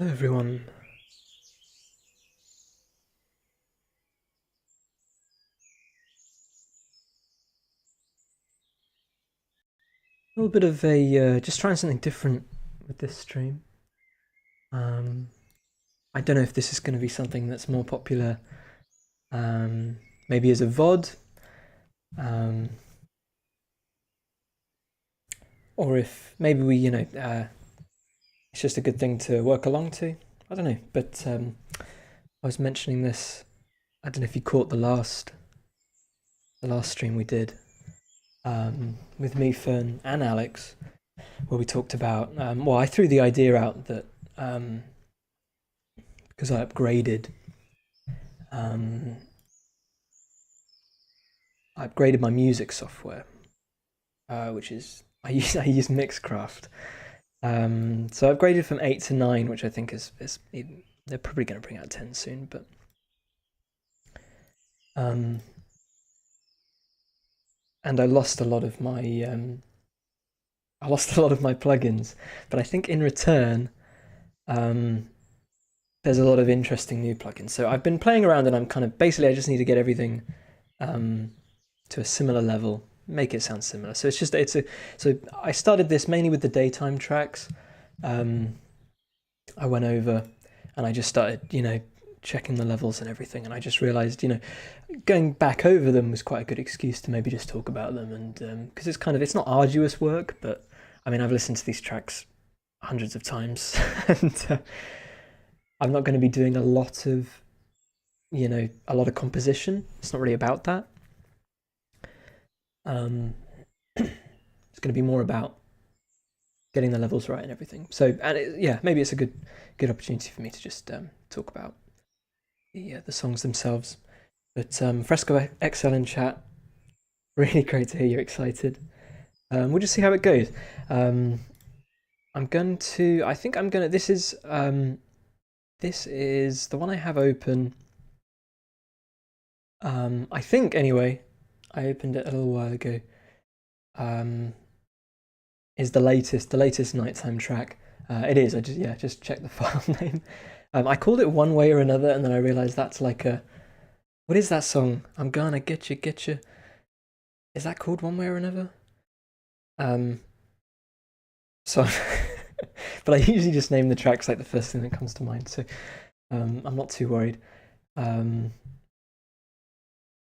Hello everyone. A little bit of a just trying something different with this stream. I don't know if this is going to be something that's more popular, maybe as a VOD, or if maybe it's just a good thing to work along to. I don't know, but I was mentioning this. I don't know if you caught the last stream we did with me, Fern, and Alex, where we talked about. Well, I threw the idea out that because I upgraded my music software, which is I use Mixcraft. So I upgraded from 8 to 9, which I think is they're probably going to bring out 10 soon, but and I lost a lot of my plugins, but I think in return, there's a lot of interesting new plugins. So I've been playing around, and I'm kind of basically I just need to get everything to a similar level, make it sound similar. So so I started this mainly with the daytime tracks. I went over and I just started, checking the levels and everything, and I just realized, going back over them was quite a good excuse to maybe just talk about them, and because it's not arduous work, but I mean I've listened to these tracks hundreds of times, and I'm not going to be doing a lot of composition. It's not really about that. It's going to be more about getting the levels right and everything. So, maybe it's a good opportunity for me to just talk about the songs themselves. But Fresco XL in chat, really great to hear you're excited. We'll just see how it goes. This is the one I have open. I think anyway, I opened it a little while ago. Is the latest nighttime track. It is. I just checked the file name. I called it One Way or Another, and then I realized that's like what is that song? I'm gonna get you. Is that called One Way or Another? So, but I usually just name the tracks like the first thing that comes to mind. So, I'm not too worried. But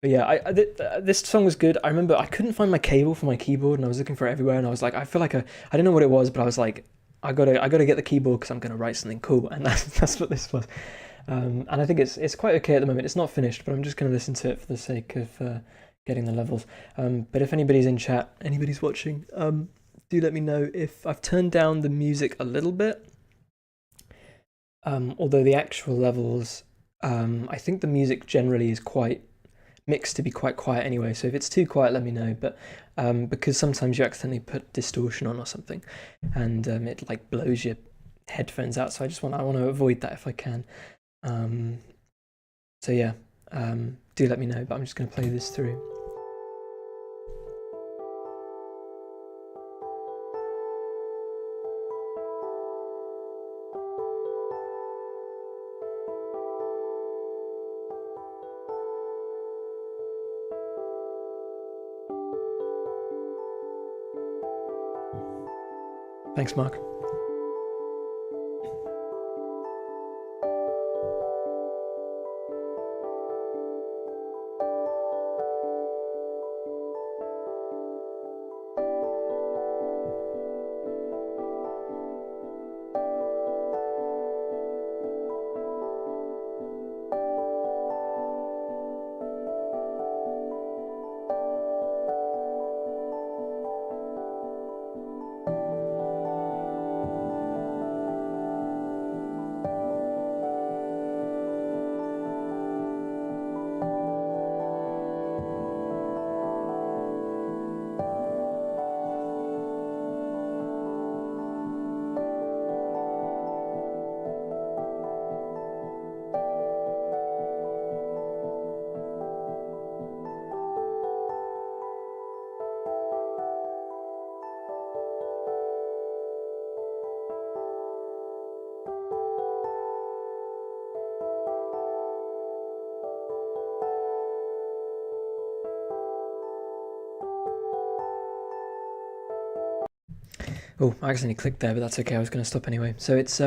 yeah, this song was good. I remember I couldn't find my cable for my keyboard, and I was looking for it everywhere. And I was like, I feel like I didn't know what it was, but I was like, I gotta get the keyboard because I'm gonna write something cool, and that's what this was. And I think it's quite okay at the moment. It's not finished, but I'm just gonna listen to it for the sake of getting the levels. But if anybody's in chat, anybody's watching, do let me know if I've turned down the music a little bit. Although the actual levels, I think the music generally is quite mixed to be quite quiet anyway, so if it's too quiet let me know, but because sometimes you accidentally put distortion on or something and it like blows your headphones out, so I want to avoid that if I can. So yeah, do let me know, but I'm just going to play this through. Thanks, Mark. Oh, I accidentally clicked there, but that's okay. I was going to stop anyway. So it's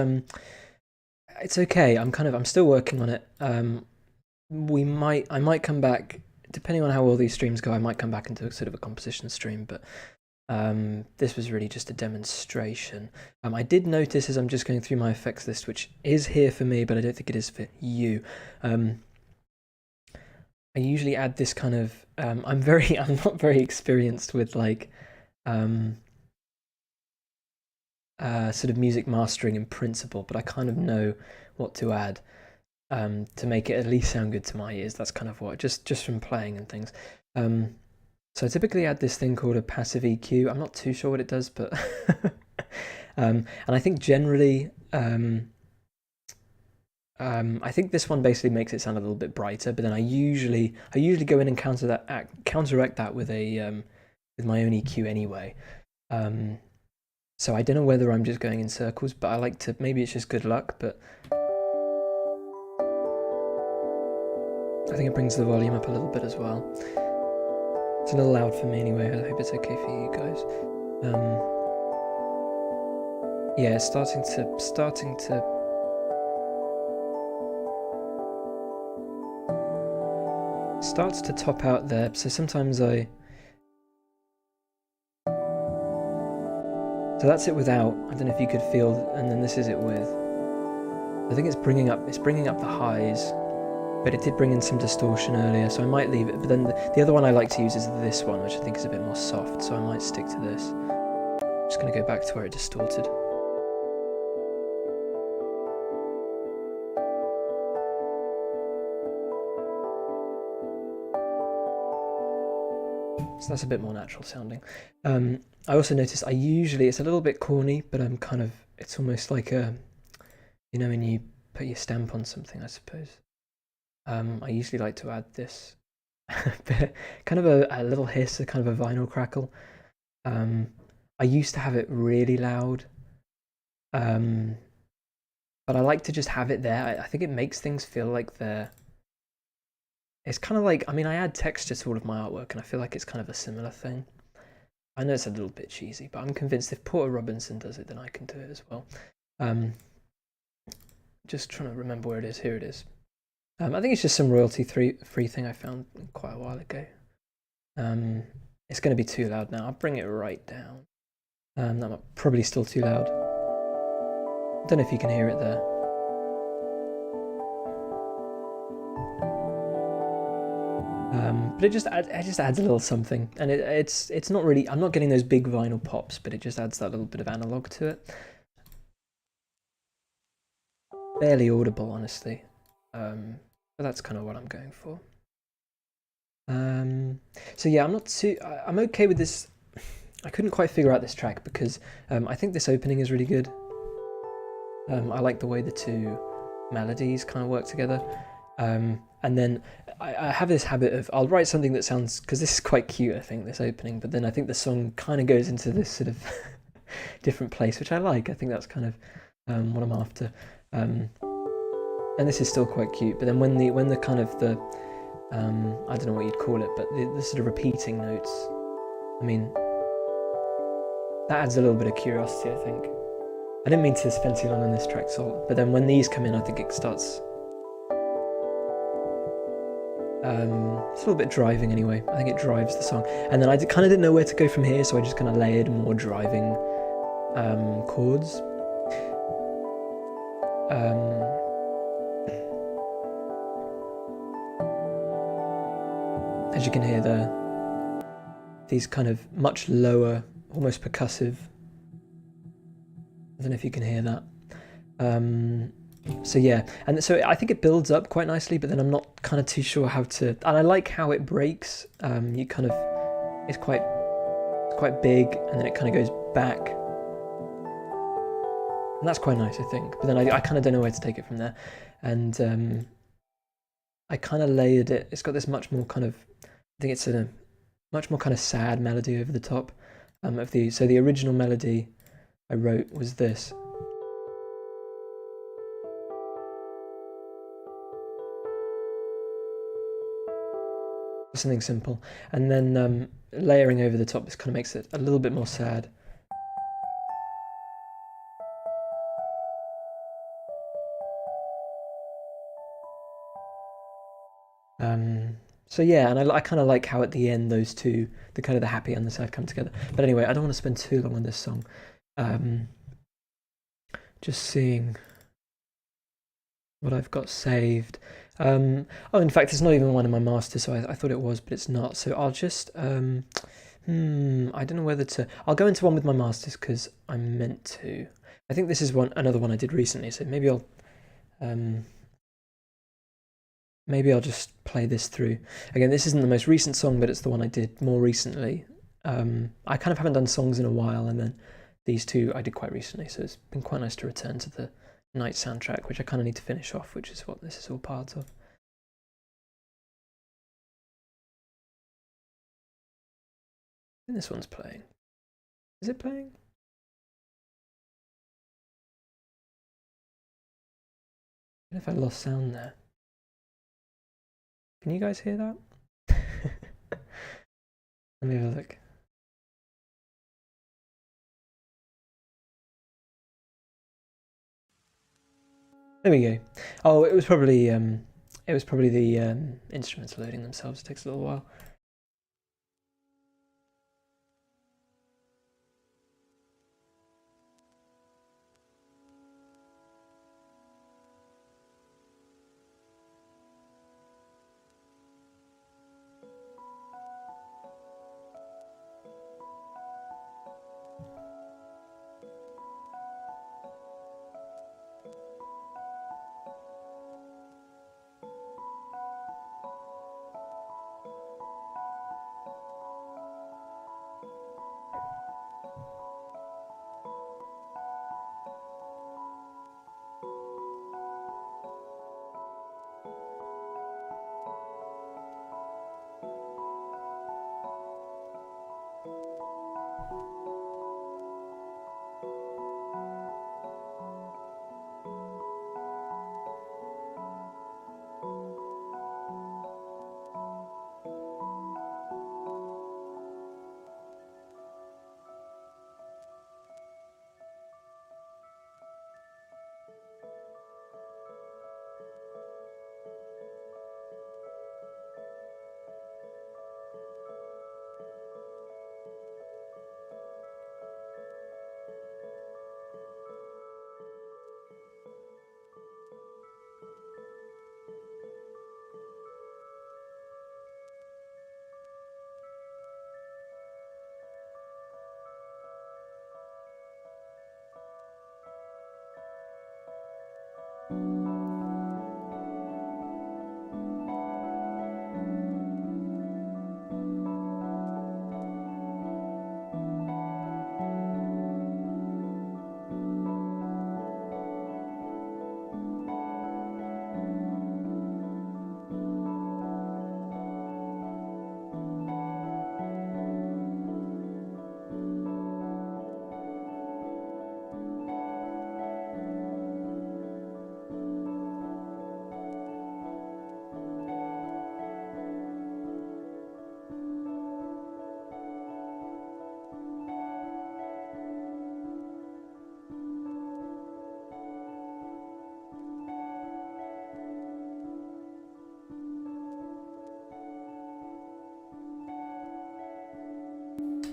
okay. I'm still working on it. I might come back depending on how all these streams go. I might come back into sort of a composition stream, but this was really just a demonstration. I did notice as I'm just going through my effects list, which is here for me, but I don't think it is for you. I usually add this kind of. I'm not very experienced with like sort of music mastering in principle, but I kind of know what to add to make it at least sound good to my ears. That's kind of what just from playing and things. So I typically add this thing called a passive EQ. I'm not too sure what it does, but and I think generally I think this one basically makes it sound a little bit brighter, but then I usually go in and counteract that with a with my own EQ anyway. So I don't know whether I'm just going in circles, but I like to, maybe it's just good luck, but I think it brings the volume up a little bit as well. It's a little loud for me anyway. I hope it's okay for you guys. Yeah, it's starting to starts to top out there. So sometimes so that's it without. I don't know if you could feel, and then this is it with. I think it's bringing up the highs, but it did bring in some distortion earlier, so I might leave it. But then the other one I like to use is this one, which I think is a bit more soft, so I might stick to this. I'm just going to go back to where it distorted. So that's a bit more natural sounding. I also noticed it's a little bit corny, but it's almost like a, you know, when you put your stamp on something, I suppose. I usually like to add this kind of a little hiss, a kind of a vinyl crackle. I used to have it really loud, but I like to just have it there. I think it makes things feel like it's kind of like, I mean, I add texture to all of my artwork, and I feel like it's kind of a similar thing. I know it's a little bit cheesy, but I'm convinced if Porter Robinson does it, then I can do it as well. Just trying to remember where it is. Here it is. I think it's just some royalty-free thing I found quite a while ago. It's going to be too loud now. I'll bring it right down. That's probably still too loud. I don't know if you can hear it there. But it just adds a little something, and it's not really. I'm not getting those big vinyl pops, but it just adds that little bit of analog to it. Barely audible, honestly. But that's kind of what I'm going for. So yeah, I'm okay with this. I couldn't quite figure out this track because I think this opening is really good. I like the way the two melodies kind of work together. And then I have this habit of, I'll write something that sounds, because this is quite cute, I think, this opening, but then I think the song kind of goes into this sort of different place, which I like. I think that's kind of what I'm after. And this is still quite cute, but then when the kind of the, I don't know what you'd call it, but the sort of repeating notes, I mean, that adds a little bit of curiosity, I think. I didn't mean to spend too long on this track, but then when these come in, I think it starts. It's a little bit driving anyway. I think it drives the song. And then I kind of didn't know where to go from here, so I just kind of layered more driving chords. As you can hear there, these kind of much lower, almost percussive. I don't know if you can hear that. So yeah, and so I think it builds up quite nicely, but then I'm not kind of too sure how to, and I like how it breaks. You kind of, it's quite big, and then it kind of goes back, and that's quite nice, I think. But then I kind of don't know where to take it from there, and I kind of layered it. It's got this much more kind of, I think it's a much more kind of sad melody over the top of the. So the original melody I wrote was this. Something simple, and then layering over the top, this kind of makes it a little bit more sad. So yeah, and I kind of like how at the end those two, the kind of the happy and the sad come together. But anyway, I don't want to spend too long on this song. Um, just seeing what I've got saved. Oh, in fact, it's not even one of my masters, so I thought it was, but it's not. So I'll just, I don't know whether to. I'll go into one with my masters because I'm meant to. I think this is another one I did recently, so um, maybe I'll just play this through. Again, this isn't the most recent song, but it's the one I did more recently. I kind of haven't done songs in a while, and then these two I did quite recently, so it's been quite nice to return to the night soundtrack, which I kind of need to finish off, which is what this is all part of. And this one's playing. Is it playing? I don't know if I lost sound there. Can you guys hear that? Let me have a look. There we go. Oh, it was probably the instruments loading themselves. It takes a little while.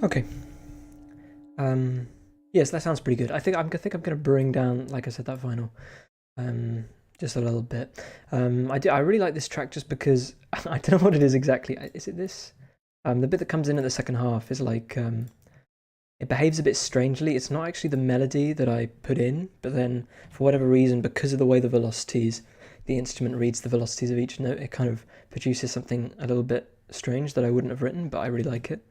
Okay. Yes, that sounds pretty good. I think I'm gonna bring down, like I said, that vinyl, just a little bit. I really like this track just because I don't know what it is exactly. Is it this? The bit that comes in at the second half is like it behaves a bit strangely. It's not actually the melody that I put in, but then for whatever reason, because of the way the velocities, the instrument reads the velocities of each note, it kind of produces something a little bit strange that I wouldn't have written, but I really like it.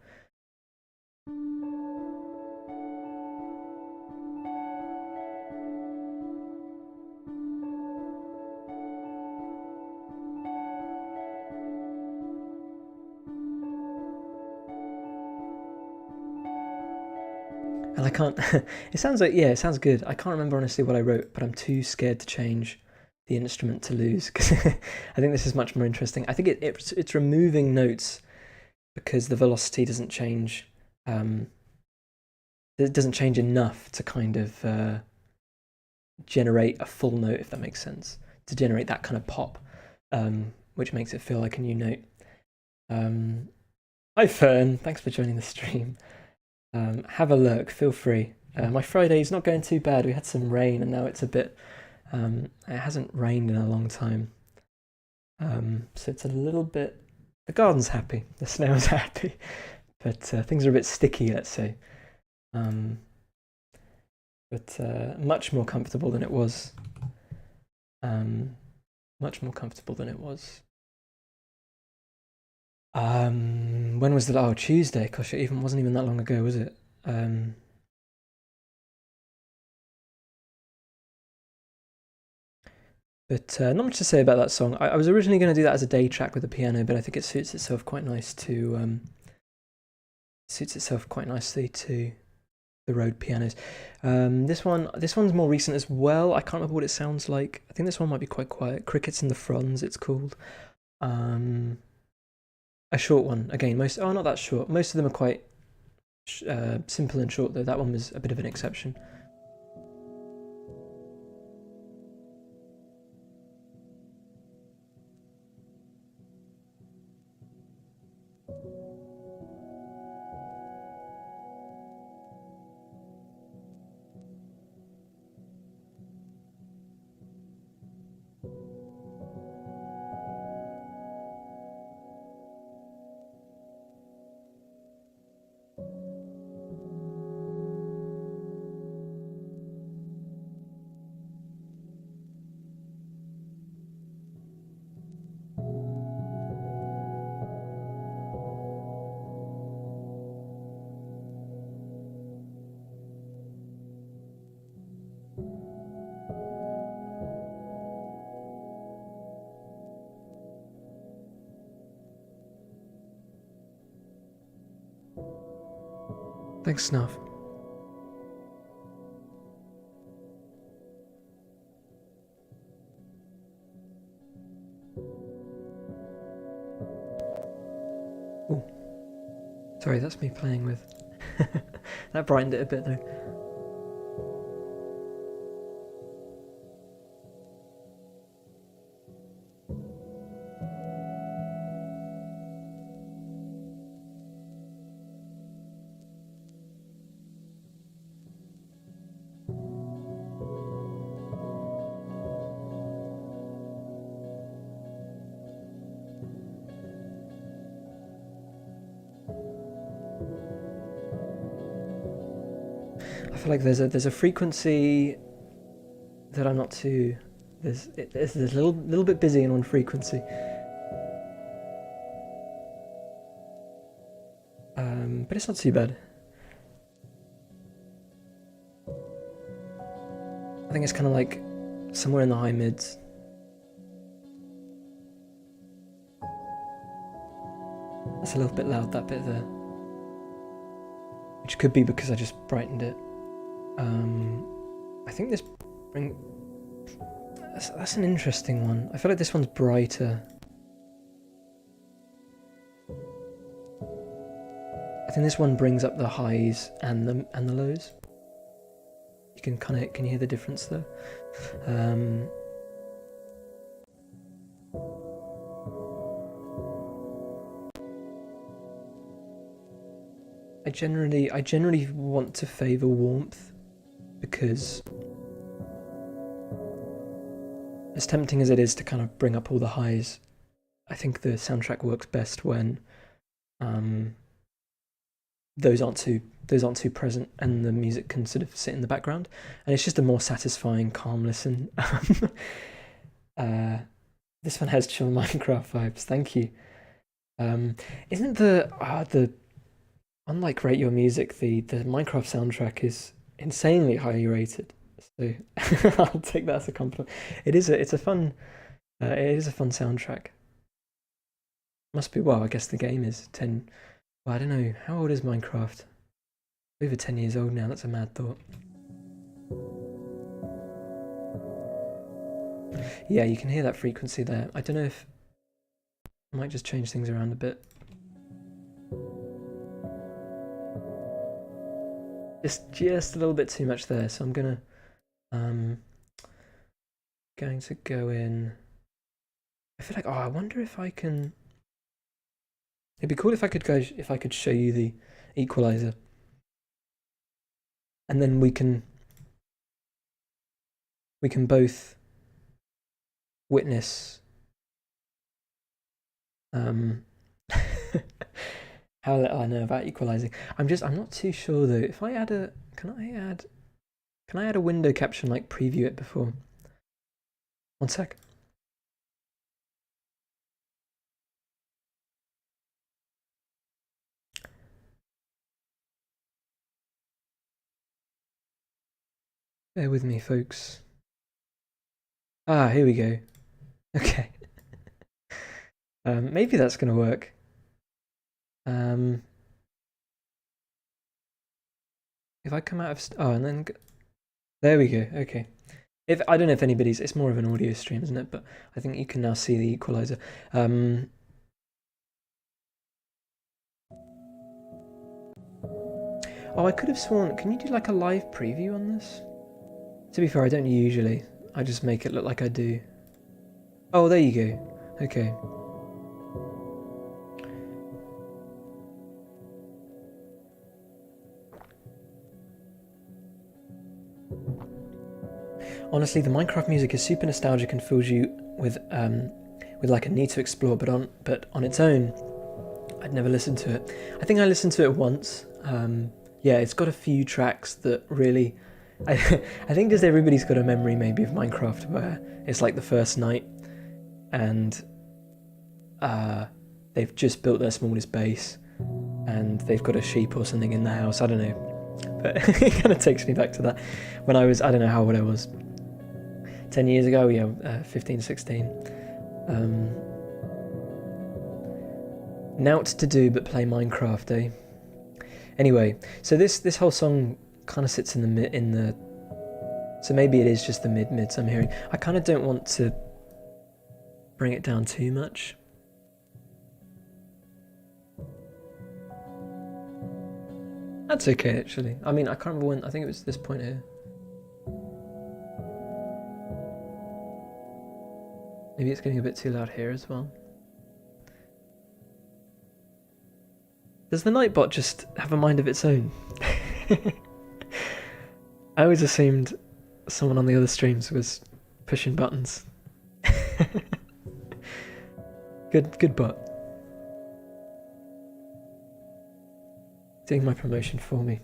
And I can't. It sounds like, yeah, it sounds good. I can't remember honestly what I wrote, but I'm too scared to change the instrument to lose because I think this is much more interesting. I think it's removing notes because the velocity doesn't change. It doesn't change enough to kind of generate a full note, if that makes sense. To generate that kind of pop, which makes it feel like a new note. Hi Fern, thanks for joining the stream. Have a look, feel free. My Friday's not going too bad. We had some rain and now it's a bit, it hasn't rained in a long time. So it's a little bit, the garden's happy, the snow is happy, but things are a bit sticky, let's say. But much more comfortable than it was. Much more comfortable than it was. When was the Tuesday? Gosh, it wasn't even that long ago, was it? But not much to say about that song. I was originally going to do that as a day track with the piano, but I think it suits itself quite nicely to the Rode pianos. This one's more recent as well. I can't remember what it sounds like. I think this one might be quite quiet. Crickets in the Fronds, it's called. A short one. Again, not that short. Most of them are quite simple and short, though. That one was a bit of an exception. Thanks, Snuff. Oh, sorry, that's me playing with. That brightened it a bit though. I feel like there's a frequency that I'm not too. There's a little bit busy in one frequency. But it's not too bad. I think it's kind of like somewhere in the high mids. It's a little bit loud, that bit there. Which could be because I just brightened it. I think that's an interesting one. I feel like this one's brighter. I think this one brings up the highs and the lows. You can you hear the difference there? I generally want to favour warmth because as tempting as it is to kind of bring up all the highs, I think the soundtrack works best when those aren't too present and the music can sort of sit in the background, and it's just a more satisfying, calm listen. This one has chill Minecraft vibes. Thank you. Isn't the unlike Rate Your Music, the Minecraft soundtrack is insanely highly rated. So I'll take that as a compliment. It is a fun soundtrack. Must be, well, I guess the game is 10. Well, I don't know, how old is Minecraft? Over 10 years old now. That's a mad thought. Yeah, you can hear that frequency there. I don't know if I might just change things around a bit. Just a little bit too much there, so I'm going to go in I feel like, oh, I wonder if I can. It'd be cool if I could go, if I could show you the equalizer, and then we can both witness how little I know about equalizing. I'm not too sure though. If I add a, can I add a window caption, like preview it before? One sec. Bear with me, folks. Ah, here we go. Okay. Maybe that's gonna work. If I come out of and then there we go. Okay. If I don't know if anybody's, it's more of an audio stream, isn't it? But I think you can now see the equalizer. Oh, I could have sworn. Can you do like a live preview on this? To be fair, I don't usually. I just make it look like I do. Oh, there you go. Okay. Honestly, the Minecraft music is super nostalgic and fills you with like a need to explore. But on its own, I'd never listened to it. I think I listened to it once. Yeah, it's got a few tracks that really. I think just everybody's got a memory maybe of Minecraft where it's like the first night, and they've just built their smallest base, and they've got a sheep or something in the house. I don't know, but it kind of takes me back to that when I was, I don't know how old I was, 10 years ago, yeah, 15, 16. Nought to do but play Minecraft, eh? Anyway, so this whole song kind of sits in the so maybe it is just the mids I'm hearing. I kind of don't want to bring it down too much. That's okay, actually. I mean, I can't remember when. I think it was this point here. Maybe it's getting a bit too loud here as well. Does the Nightbot just have a mind of its own? I always assumed someone on the other streams was pushing buttons. Good bot. Doing my promotion for me.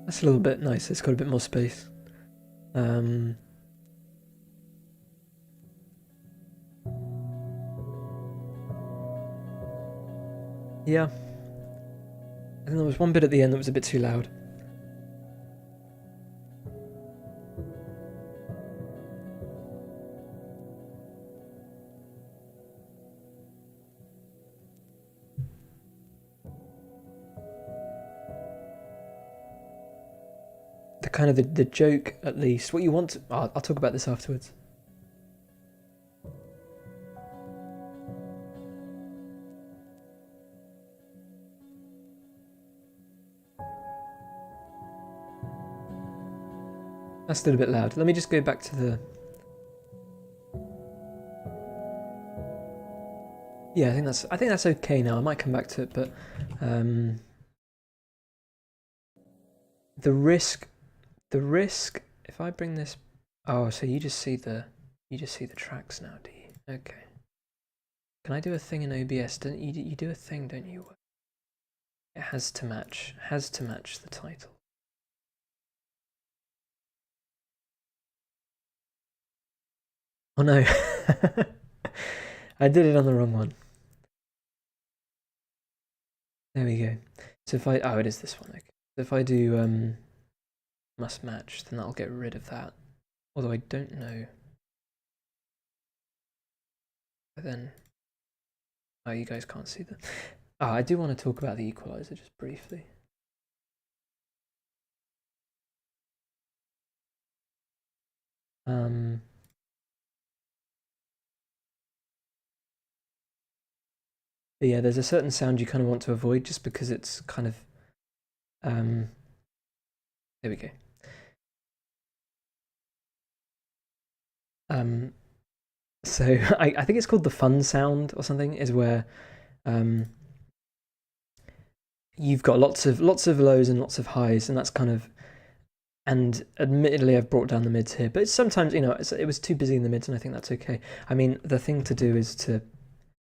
That's a little bit nice. It's got a bit more space. Yeah. I think there was one bit at the end that was a bit too loud. The kind of the joke, at least. What you want to, I'll talk about this afterwards. That's still a bit loud. Let me just go back to the... Yeah, I think that's okay now. I might come back to it, but the risk, if I bring this... Oh, so you just see the tracks now, do you? Okay. Can I do a thing in OBS? Don't you do a thing, don't you? It has to match the title. Oh no. I did it on the wrong one. There we go. So if I, oh, it is this one. Okay. So if I do must match, then that'll get rid of that. Although I don't know. But then, oh, you guys can't see that. Oh, I do want to talk about the equalizer just briefly. But yeah, there's a certain sound you kind of want to avoid just because it's kind of There we go. So I think it's called the fun sound or something, is where you've got lots of lows and lots of highs, and that's kind of. And admittedly, I've brought down the mids here, but it's sometimes, you know, it was too busy in the mids, and I think that's okay. I mean, the thing to do is to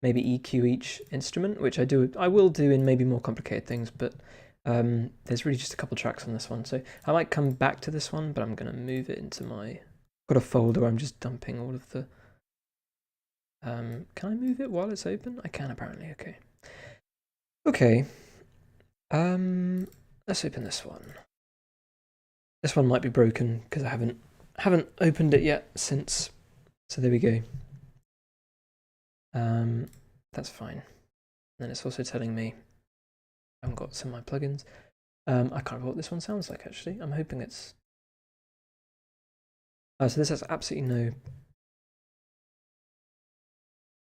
maybe EQ each instrument, which I will do in maybe more complicated things, but there's really just a couple tracks on this one, so I might come back to this one, but I'm going to move it into my... I've got a folder where I'm just dumping all of the... can I move it while it's open? I can, apparently. Okay. Okay. Let's open this one. This one might be broken because I haven't opened it yet since. So there we go. That's fine. And then it's also telling me I haven't got some of my plugins. I can't remember what this one sounds like actually. I'm hoping it's... Oh, so this has absolutely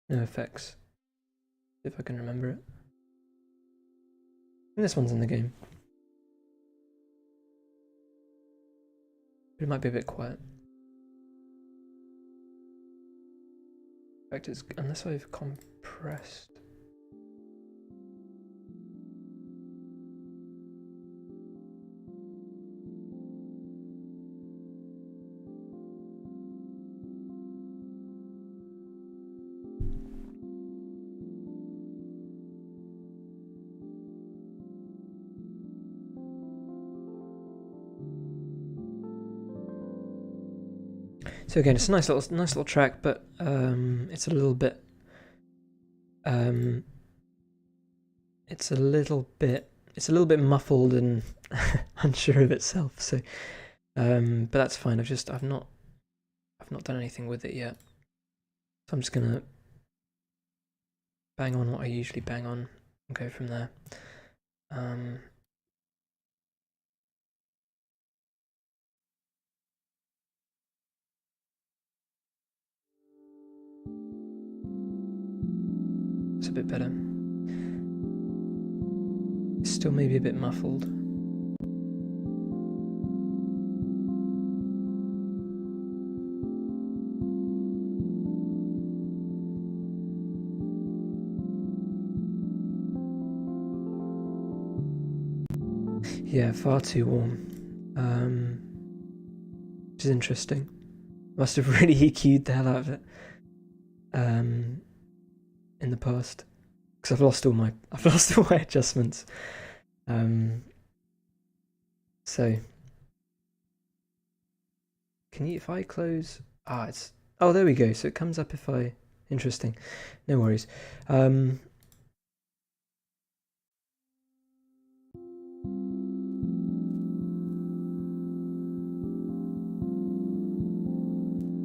no effects. If I can remember it. And this one's in the game. But it might be a bit quiet. In fact, it's unless I've compressed. So again, it's a nice little track, but it's a little bit it's a little bit muffled and unsure of itself. So, but that's fine. I've not done anything with it yet. So I'm just gonna bang on what I usually bang on and go from there. It's a bit better. It's still maybe a bit muffled. Yeah, far too warm. Which is interesting. Must have really EQ'd the hell out of it. In the past, because I've lost all my adjustments. So can you, if I close, it's, oh, there we go. So it comes up if I, interesting. No worries. I mean,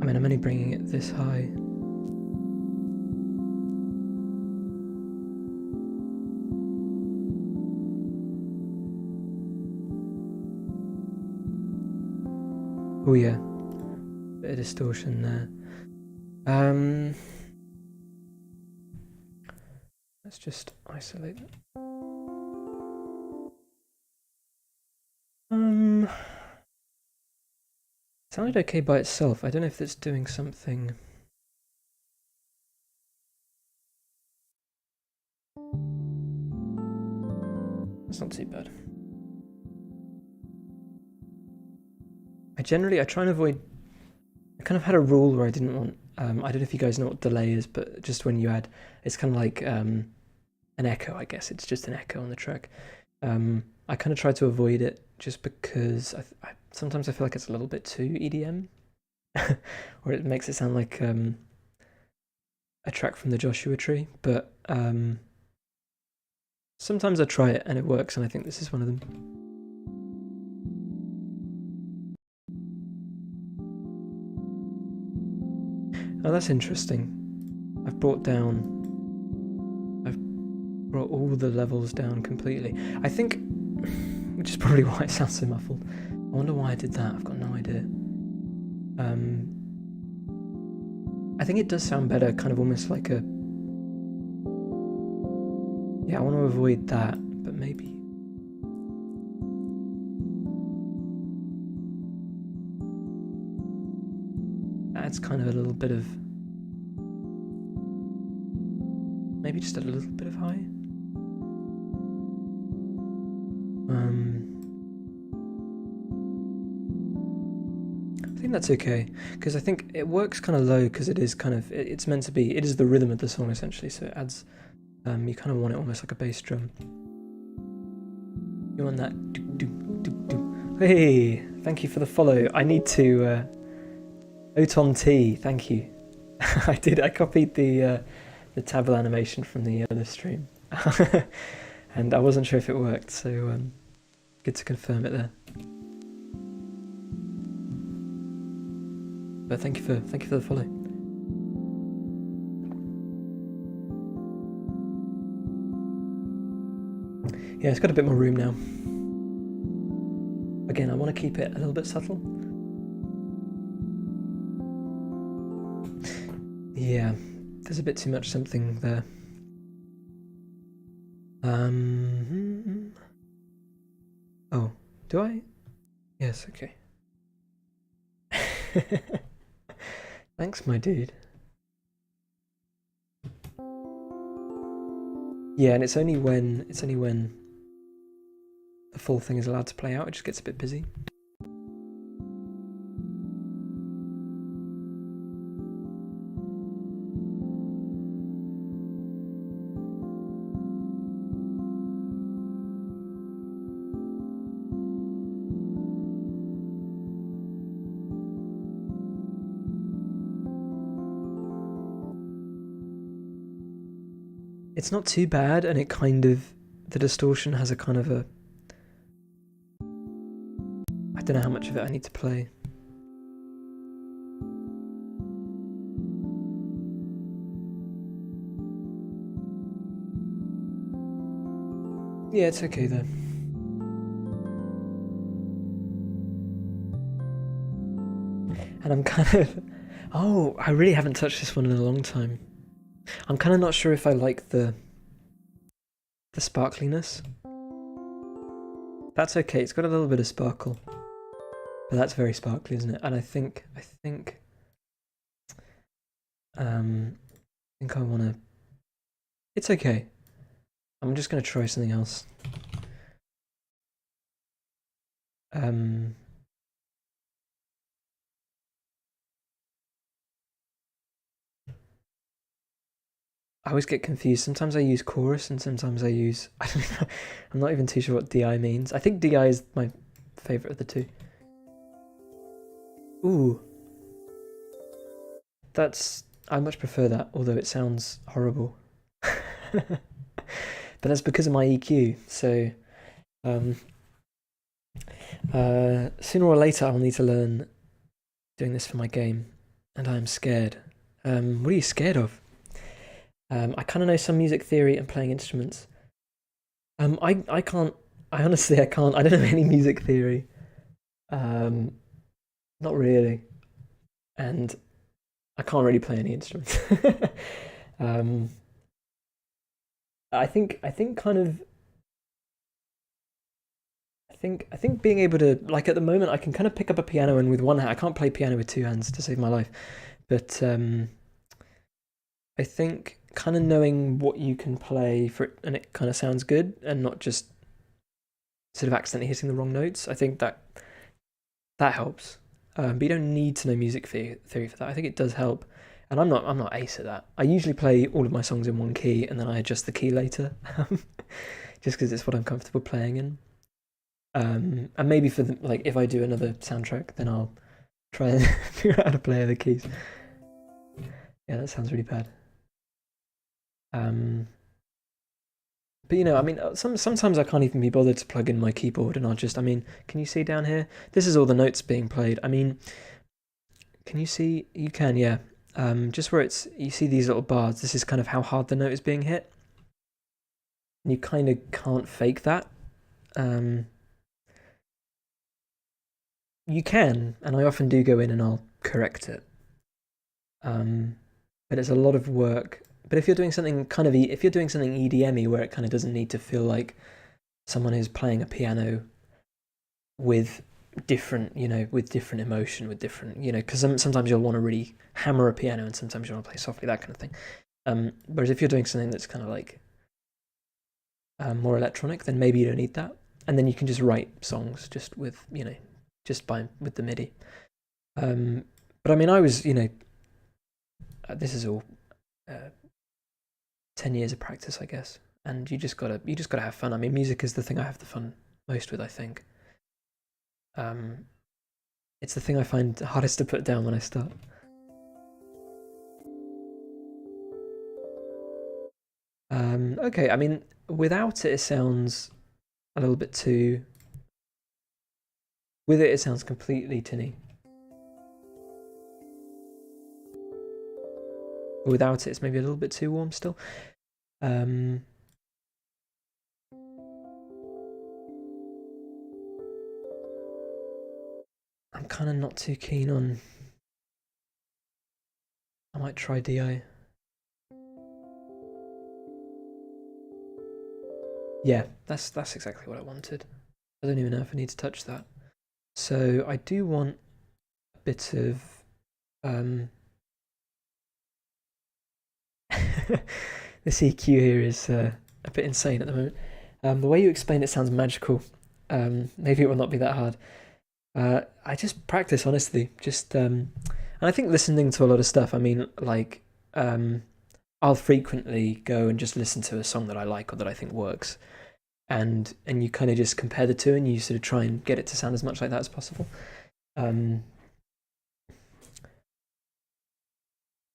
I'm only bringing it this high. Oh yeah, bit of distortion there. Let's just isolate it. Sounded okay by itself. I don't know if it's doing something. That's not too bad. I try and avoid... I kind of had a rule where I didn't want... I don't know if you guys know what delay is, but just when you add... It's kind of like an echo, I guess. It's just an echo on the track. I kind of try to avoid it just because sometimes I feel like it's a little bit too EDM. Or it makes it sound like a track from the Joshua Tree. But sometimes I try it and it works, and I think this is one of them. Oh, that's interesting. I've brought all the levels down completely. I think, which is probably why it sounds so muffled. I wonder why I did that. I've got no idea. I think it does sound better, kind of almost like a... Yeah, I want to avoid that, but maybe... adds kind of a little bit of, maybe just a little bit of high. I think that's okay, because I think it works kind of low, because it is kind of, it's meant to be, it is the rhythm of the song essentially, so it adds, you kind of want it almost like a bass drum. You want that do do do do. Hey, thank you for the follow. I need to Oton T, thank you. I copied the table animation from the other stream. And I wasn't sure if it worked, so good to confirm it there. But thank you for the follow. Yeah, it's got a bit more room now. Again, I want to keep it a little bit subtle. Yeah, there's a bit too much something there. Oh, do I? Yes, okay. Thanks, my dude. Yeah, and it's only when the full thing is allowed to play out, it just gets a bit busy. It's not too bad, and it kind of, the distortion has a kind of a, I don't know how much of it I need to play. Yeah, it's okay though. And I'm kind of, oh, I really haven't touched this one in a long time. I'm kind of not sure if I like the sparkliness. That's okay, it's got a little bit of sparkle. But that's very sparkly, isn't it? And I think I wanna, it's okay. I'm just gonna try something else. I always get confused. Sometimes I use chorus and sometimes I use, I don't know, I'm not even too sure what DI means. I think DI is my favourite of the two. Ooh. I much prefer that, although it sounds horrible. But that's because of my EQ, so sooner or later I'll need to learn doing this for my game, and I'm scared. What are you scared of? I kind of know some music theory and playing instruments. I honestly can't. I don't know any music theory. Not really, and I can't really play any instruments. I think being able to, like, at the moment I can kind of pick up a piano, and with one hand I can't play piano with two hands to save my life, but I think kind of knowing what you can play for it and it kind of sounds good and not just sort of accidentally hitting the wrong notes, I think that helps. But you don't need to know music theory for that. I think it does help, and I'm not ace at that. I usually play all of my songs in one key and then I adjust the key later, just because it's what I'm comfortable playing in. And maybe for like if I do another soundtrack, then I'll try and figure out how to play other keys. Yeah, that sounds really bad. But you know, I mean, sometimes I can't even be bothered to plug in my keyboard, and I'll just, I mean, can you see down here? This is all the notes being played. I mean, can you see? You can, yeah. Just where you see these little bars, this is kind of how hard the note is being hit. And you kind of can't fake that. You can, and I often do go in and I'll correct it. But it's a lot of work. But if you're doing something if you're doing something EDM-y where it kind of doesn't need to feel like someone is playing a piano with different, with different emotion, with different, because sometimes you'll want to really hammer a piano and sometimes you want to play softly, that kind of thing. Whereas if you're doing something that's kind of like more electronic, then maybe you don't need that. And then you can just write songs just with, with the MIDI. But I mean, I was, this is all 10 years of practice, I guess. And you just gotta have fun. I mean, music is the thing I have the fun most with, I think. It's the thing I find hardest to put down when I start. Okay, I mean, without it, it sounds a little bit too... With it, it sounds completely tinny. Without it, it's maybe a little bit too warm still. I'm kind of not too keen on... I might try DI. Yeah, that's exactly what I wanted. I don't even know if I need to touch that. So I do want a bit of... This EQ here is a bit insane at the moment. The way you explain it sounds magical. Maybe it will not be that hard. I just practice, honestly. And I think listening to a lot of stuff, I mean, like, I'll frequently go and just listen to a song that I like or that I think works. And you kind of just compare the two and you sort of try and get it to sound as much like that as possible. I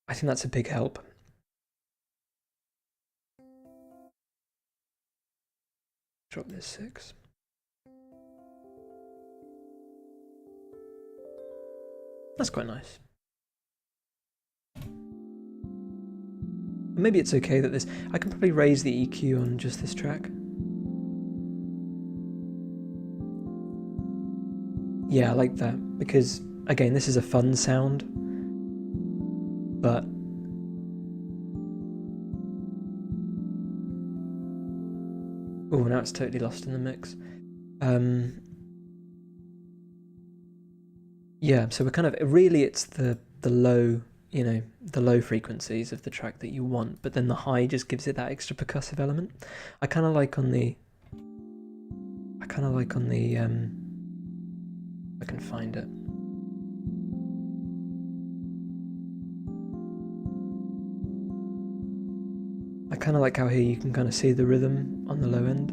think that's a big help. Drop this 6. That's quite nice. Maybe it's okay that this... I can probably raise the EQ on just this track. Yeah, I like that, because, again, this is a fun sound, but... Oh, now it's totally lost in the mix. Yeah, so we're kind of... Really, it's the low, the low frequencies of the track that you want, but then the high just gives it that extra percussive element. I kind of like on the... I can find it. I kind of like how here you can kind of see the rhythm on the low end.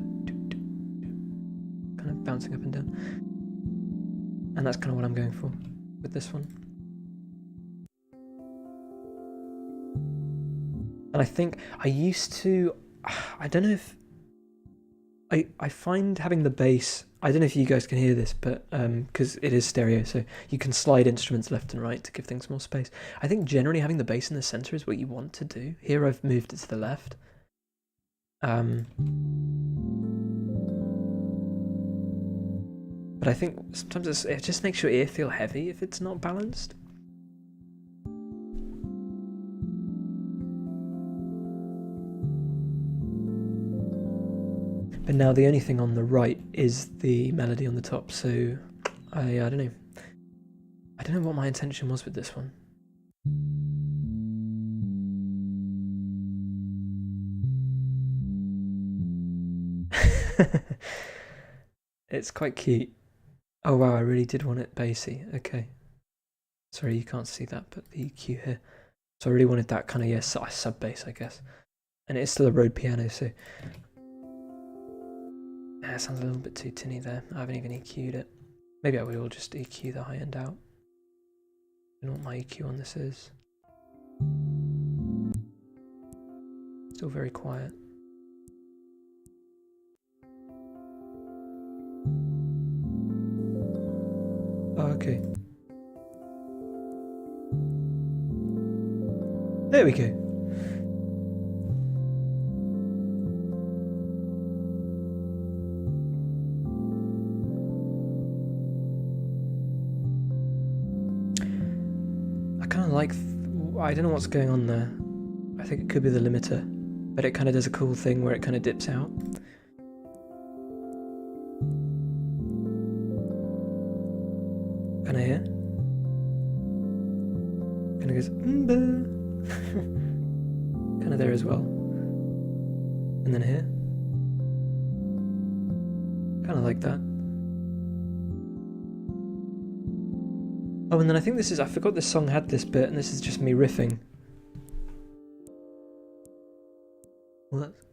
Kind of bouncing up and down. And that's kind of what I'm going for with this one. And I think I used to... I don't know if... I find having the bass... I don't know if you guys can hear this, but because it is stereo, so you can slide instruments left and right to give things more space. I think generally having the bass in the center is what you want to do. Here I've moved it to the left. But I think sometimes it just makes your ear feel heavy if it's not balanced. But now the only thing on the right is the melody on the top, so I don't know. I don't know what my intention was with this one. It's quite cute. Oh wow, I really did want it bassy. Okay. Sorry, you can't see that, but the EQ here. So I really wanted that kind of, sub bass, I guess. And it's still a Rode piano, so... It sounds a little bit too tinny there. I haven't even EQ'd it. Maybe I will just EQ the high end out. I don't know what my EQ on this is. Still very quiet. Oh, okay. There we go. I don't know what's going on there. I think it could be the limiter, but it kind of does a cool thing where it kind of dips out. Kind of here. Kind of goes kind of there as well. And then here. Kind of like that. Oh, and then I think this is, I forgot this song had this bit, and this is just me riffing. Well, that's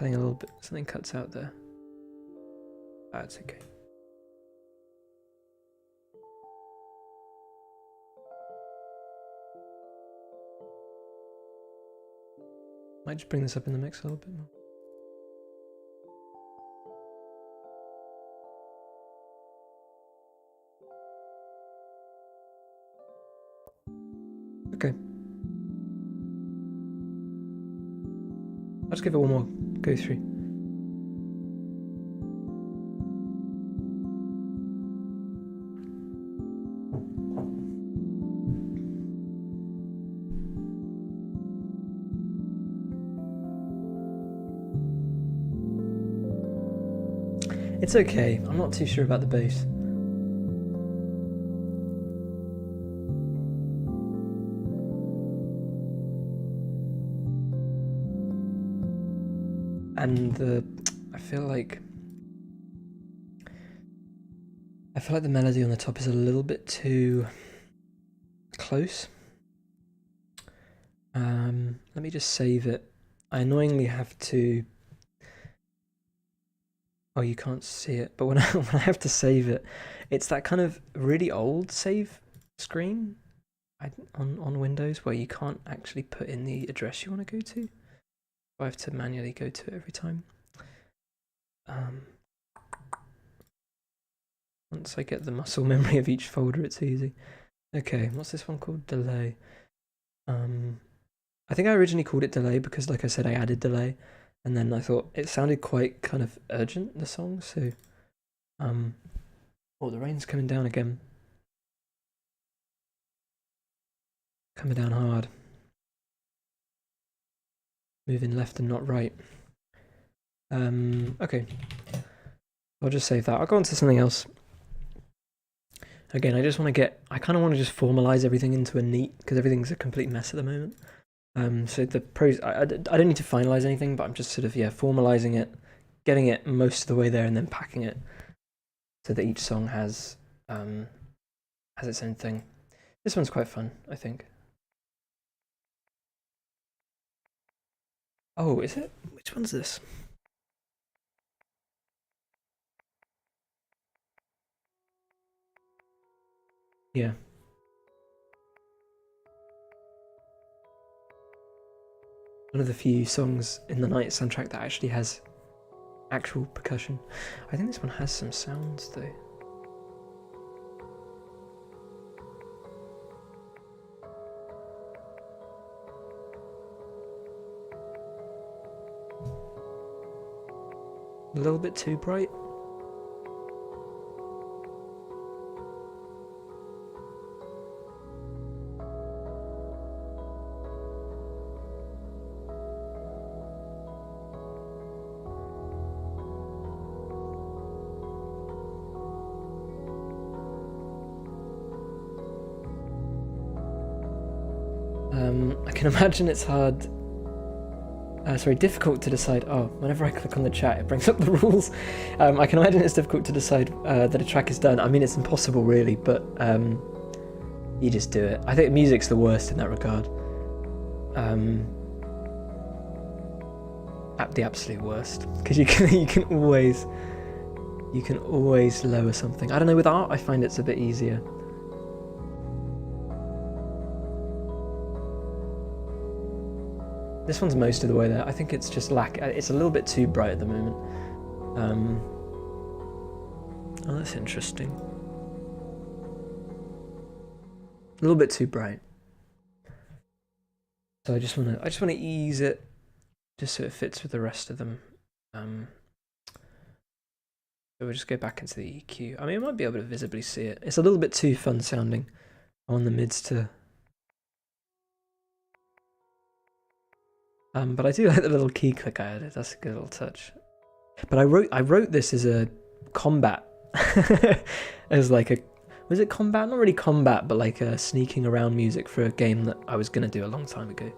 playing a little bit, something cuts out there. That's okay. Might just bring this up in the mix a little bit more. Okay. I'll just give it one more go through. It's okay, I'm not too sure about the bass. And I feel like the melody on the top is a little bit too close. Let me just save it. I annoyingly have to. Oh, you can't see it, but when I have to save it, it's that kind of really old save screen on Windows where you can't actually put in the address you want to go to. I have to manually go to it every time. Once I get the muscle memory of each folder, it's easy. Okay, what's this one called? Delay. I think I originally called it Delay because, like I said, I added delay, and then I thought it sounded quite kind of urgent, the song, so... Oh, the rain's coming down again. Coming down hard. Moving left and not right. Okay. I'll just save that. I'll go on to something else. Again, I just want to get... I kind of want to just formalize everything into a neat, because everything's a complete mess at the moment. So the pros... I don't need to finalize anything, but I'm just sort of, yeah, formalizing it, getting it most of the way there, and then packing it so that each song has its own thing. This one's quite fun, I think. Oh, is it? Which one's this? Yeah. One of the few songs in the Night soundtrack that actually has actual percussion. I think this one has some sounds though. A little bit too bright. I can imagine it's hard. Difficult to decide. Oh, whenever I click on the chat, it brings up the rules. I can imagine it's difficult to decide that a track is done. I mean, it's impossible, really, but you just do it. I think music's the worst in that regard. The absolute worst, because you can always lower something. I don't know. With art, I find it's a bit easier. This one's most of the way there. I think it's just it's a little bit too bright at the moment. Oh, that's interesting. A little bit too bright. So I just want to ease it, just so it fits with the rest of them. So we'll just go back into the EQ. I mean, I might be able to visibly see it. It's a little bit too fun sounding on the mids to. But I do like the little key click I added. That's a good little touch. But I wrote this as a combat as like a, was it combat? Not really combat, but like a sneaking around music for a game that I was gonna do a long time ago.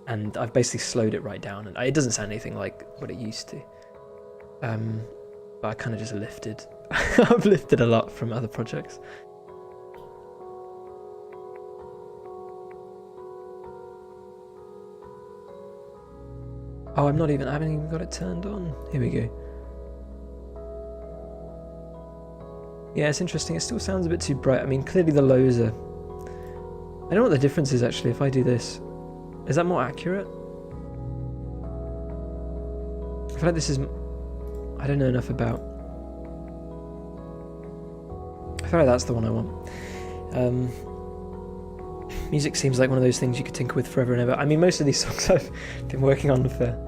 And I've basically slowed it right down, and it doesn't sound anything like what it used to. But I kind of just lifted. I've lifted a lot from other projects. Oh, I haven't even got it turned on. Here we go. Yeah, it's interesting. It still sounds a bit too bright. I mean, clearly the lows are... I don't know what the difference is actually if I do this. Is that more accurate? I feel like this is... I don't know enough about... I feel like that's the one I want. Music seems like one of those things you could tinker with forever and ever. I mean, most of these songs I've been working on for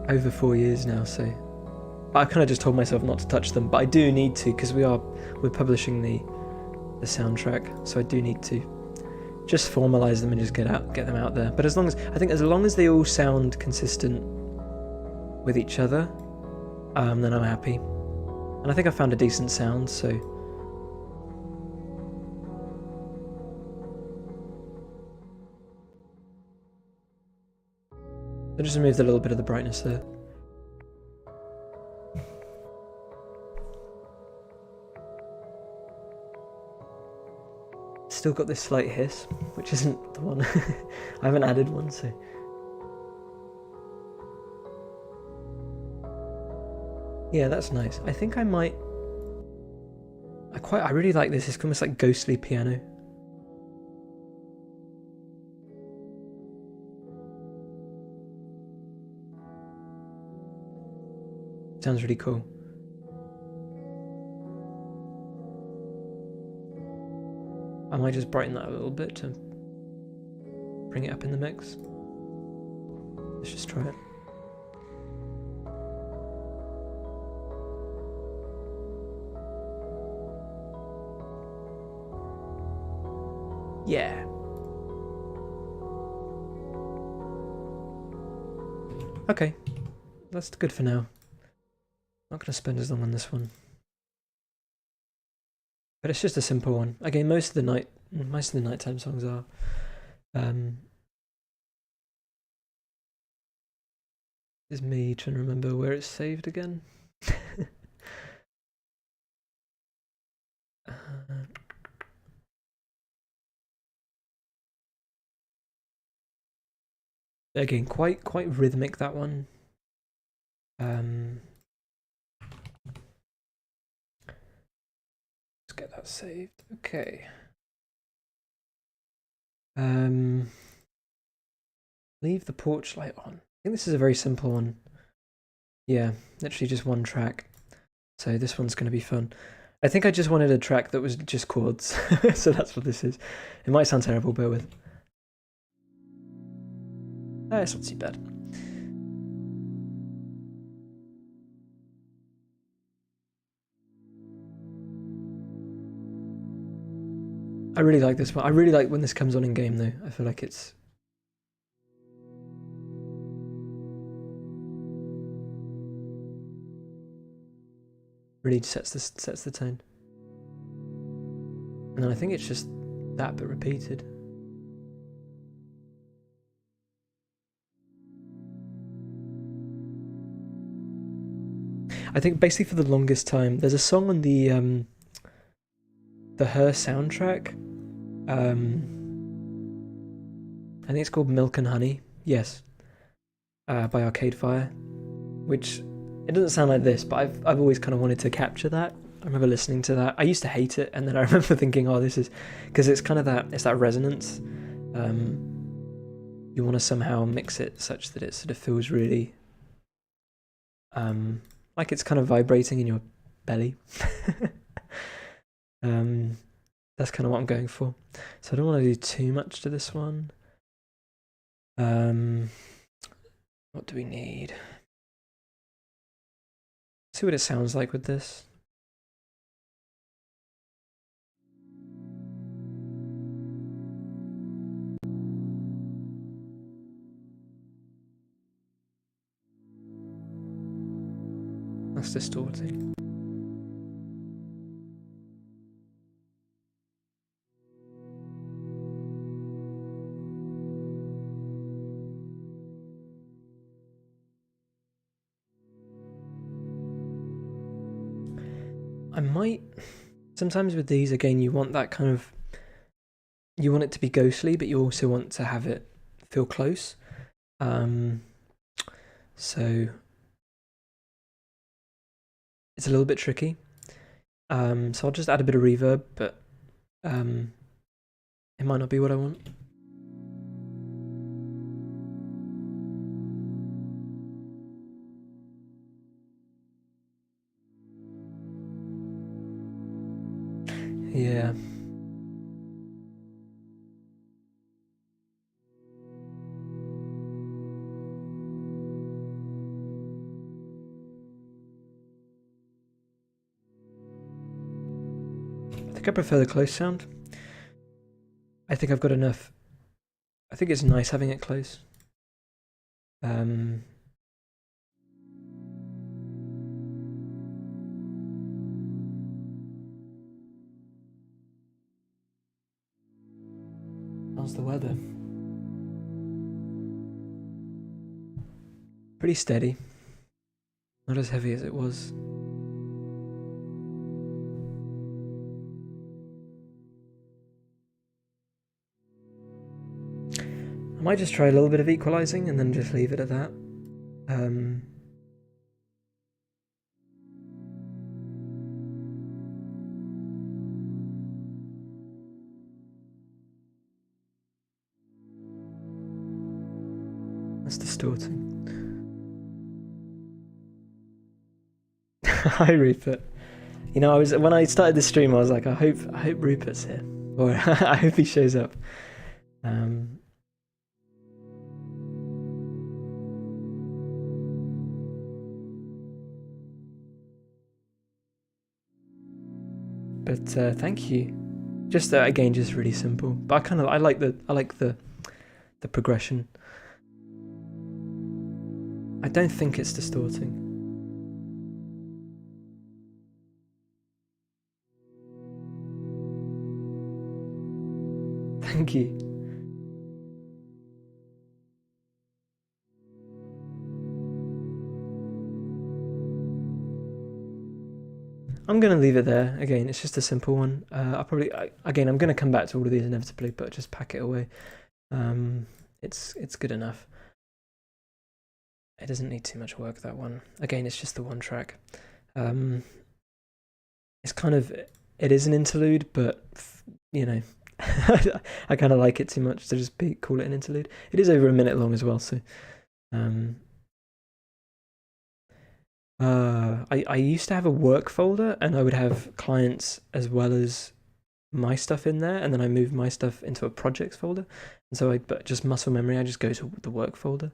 over 4 years now, so I kind of just told myself not to touch them, but I do need to because we're publishing the soundtrack, so I do need to just formalize them and just get them out there. But as long as they all sound consistent with each other, then I'm happy. And I think I found a decent sound, so. I just removed a little bit of the brightness there. Still got this slight hiss, which isn't the one. I haven't added one, so. Yeah, that's nice. I think I might... I really like this. It's almost like ghostly piano. Sounds really cool. I might just brighten that a little bit to bring it up in the mix. Let's just try it. Yeah. Okay, that's good for now. Not going to spend as long on this one. But it's just a simple one. Again, most of the nighttime songs are. Is me trying to remember where it's saved again. Again, quite rhythmic, that one. Let's get that saved. Okay. Leave the porch light on. I think this is a very simple one. Yeah, literally just one track. So this one's going to be fun. I think I just wanted a track that was just chords. So that's what this is. It might sound terrible, bear with. It's not too bad. I really like this one. I really like when this comes on in game though. I feel like it's really sets the tone. And then I think it's just that but repeated. I think basically for the longest time, there's a song on the Her soundtrack. I think it's called Milk and Honey. Yes, by Arcade Fire, which it doesn't sound like this, but I've always kind of wanted to capture that. I remember listening to that. I used to hate it, and then I remember thinking, oh, this is because it's kind of that resonance. You want to somehow mix it such that it sort of feels really like it's kind of vibrating in your belly. That's kind of what I'm going for. So I don't want to do too much to this one. What do we need? See what it sounds like with this. That's distorting. I might... Sometimes with these, again, you want that kind of... You want it to be ghostly, but you also want to have it feel close. So it's a little bit tricky. So I'll just add a bit of reverb, but it might not be what I want. Yeah. I think I prefer the close sound. I think I've got enough. I think it's nice having it close. How's the weather? Pretty steady. Not as heavy as it was. I might just try a little bit of equalizing and then just leave it at that. That's distorting. Hi Rupert. You know, when I started this stream, I was like, I hope Rupert's here, or I hope he shows up. But thank you. Just again, just really simple. But I like the progression. I don't think it's distorting. Thank you. I'm going to leave it there. Again, it's just a simple one. I'm going to come back to all of these inevitably, but just pack it away. It's good enough. It doesn't need too much work, that one. Again, it's just the one track. It's kind of... It is an interlude, but, you know... I kind of like it too much to just call it an interlude. It is over a minute long as well, so... I used to have a work folder, and I would have clients as well as my stuff in there, and then I moved my stuff into a projects folder. And so but just muscle memory, I just go to the work folder.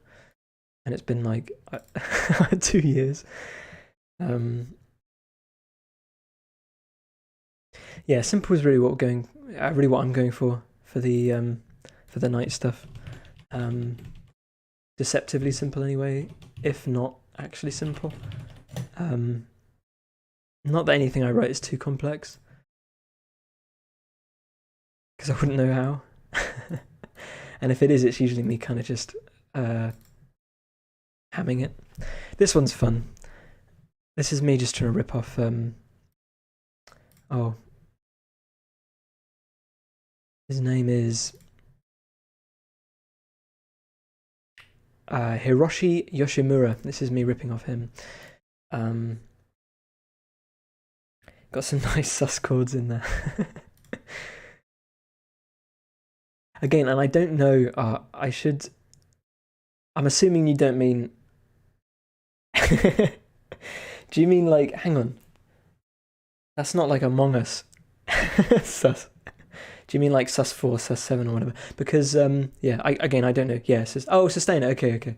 And it's been like 2 years. Yeah, simple is really what I'm going for the night stuff. Deceptively simple anyway, if not actually simple. Not that anything I write is too complex, because I wouldn't know how. And if it is, it's usually me kind of just hamming it. This one's fun. This is me just trying to rip off his name is Hiroshi Yoshimura. This is me ripping off him. Got some nice sus chords in there. Again, and I don't know, I'm assuming you don't mean... Do you mean like, hang on. That's not like Among Us. Sus. Do you mean like sus 4, sus 7 or whatever? Because, yeah, I don't know. Yeah, Sustainer, okay.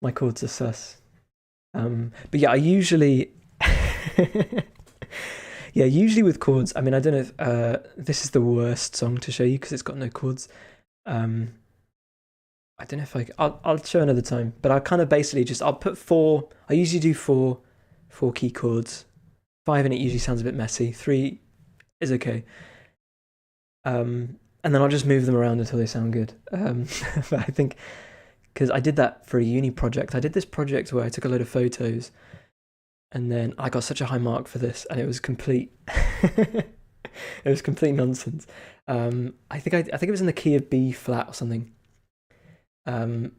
My chords are sus. But yeah, I usually... Yeah, usually with chords, I mean, I don't know if this is the worst song to show you because it's got no chords. I I don't know if I'll show another time, but I kind of basically just, I'll put four, I usually do four key chords, five and it usually sounds a bit messy, three is okay. And then I'll just move them around until they sound good. But I think, because I did that for a uni project, I did this project where I took a load of photos and then I got such a high mark for this and it was complete, it was complete nonsense. I think it was in the key of B flat or something. And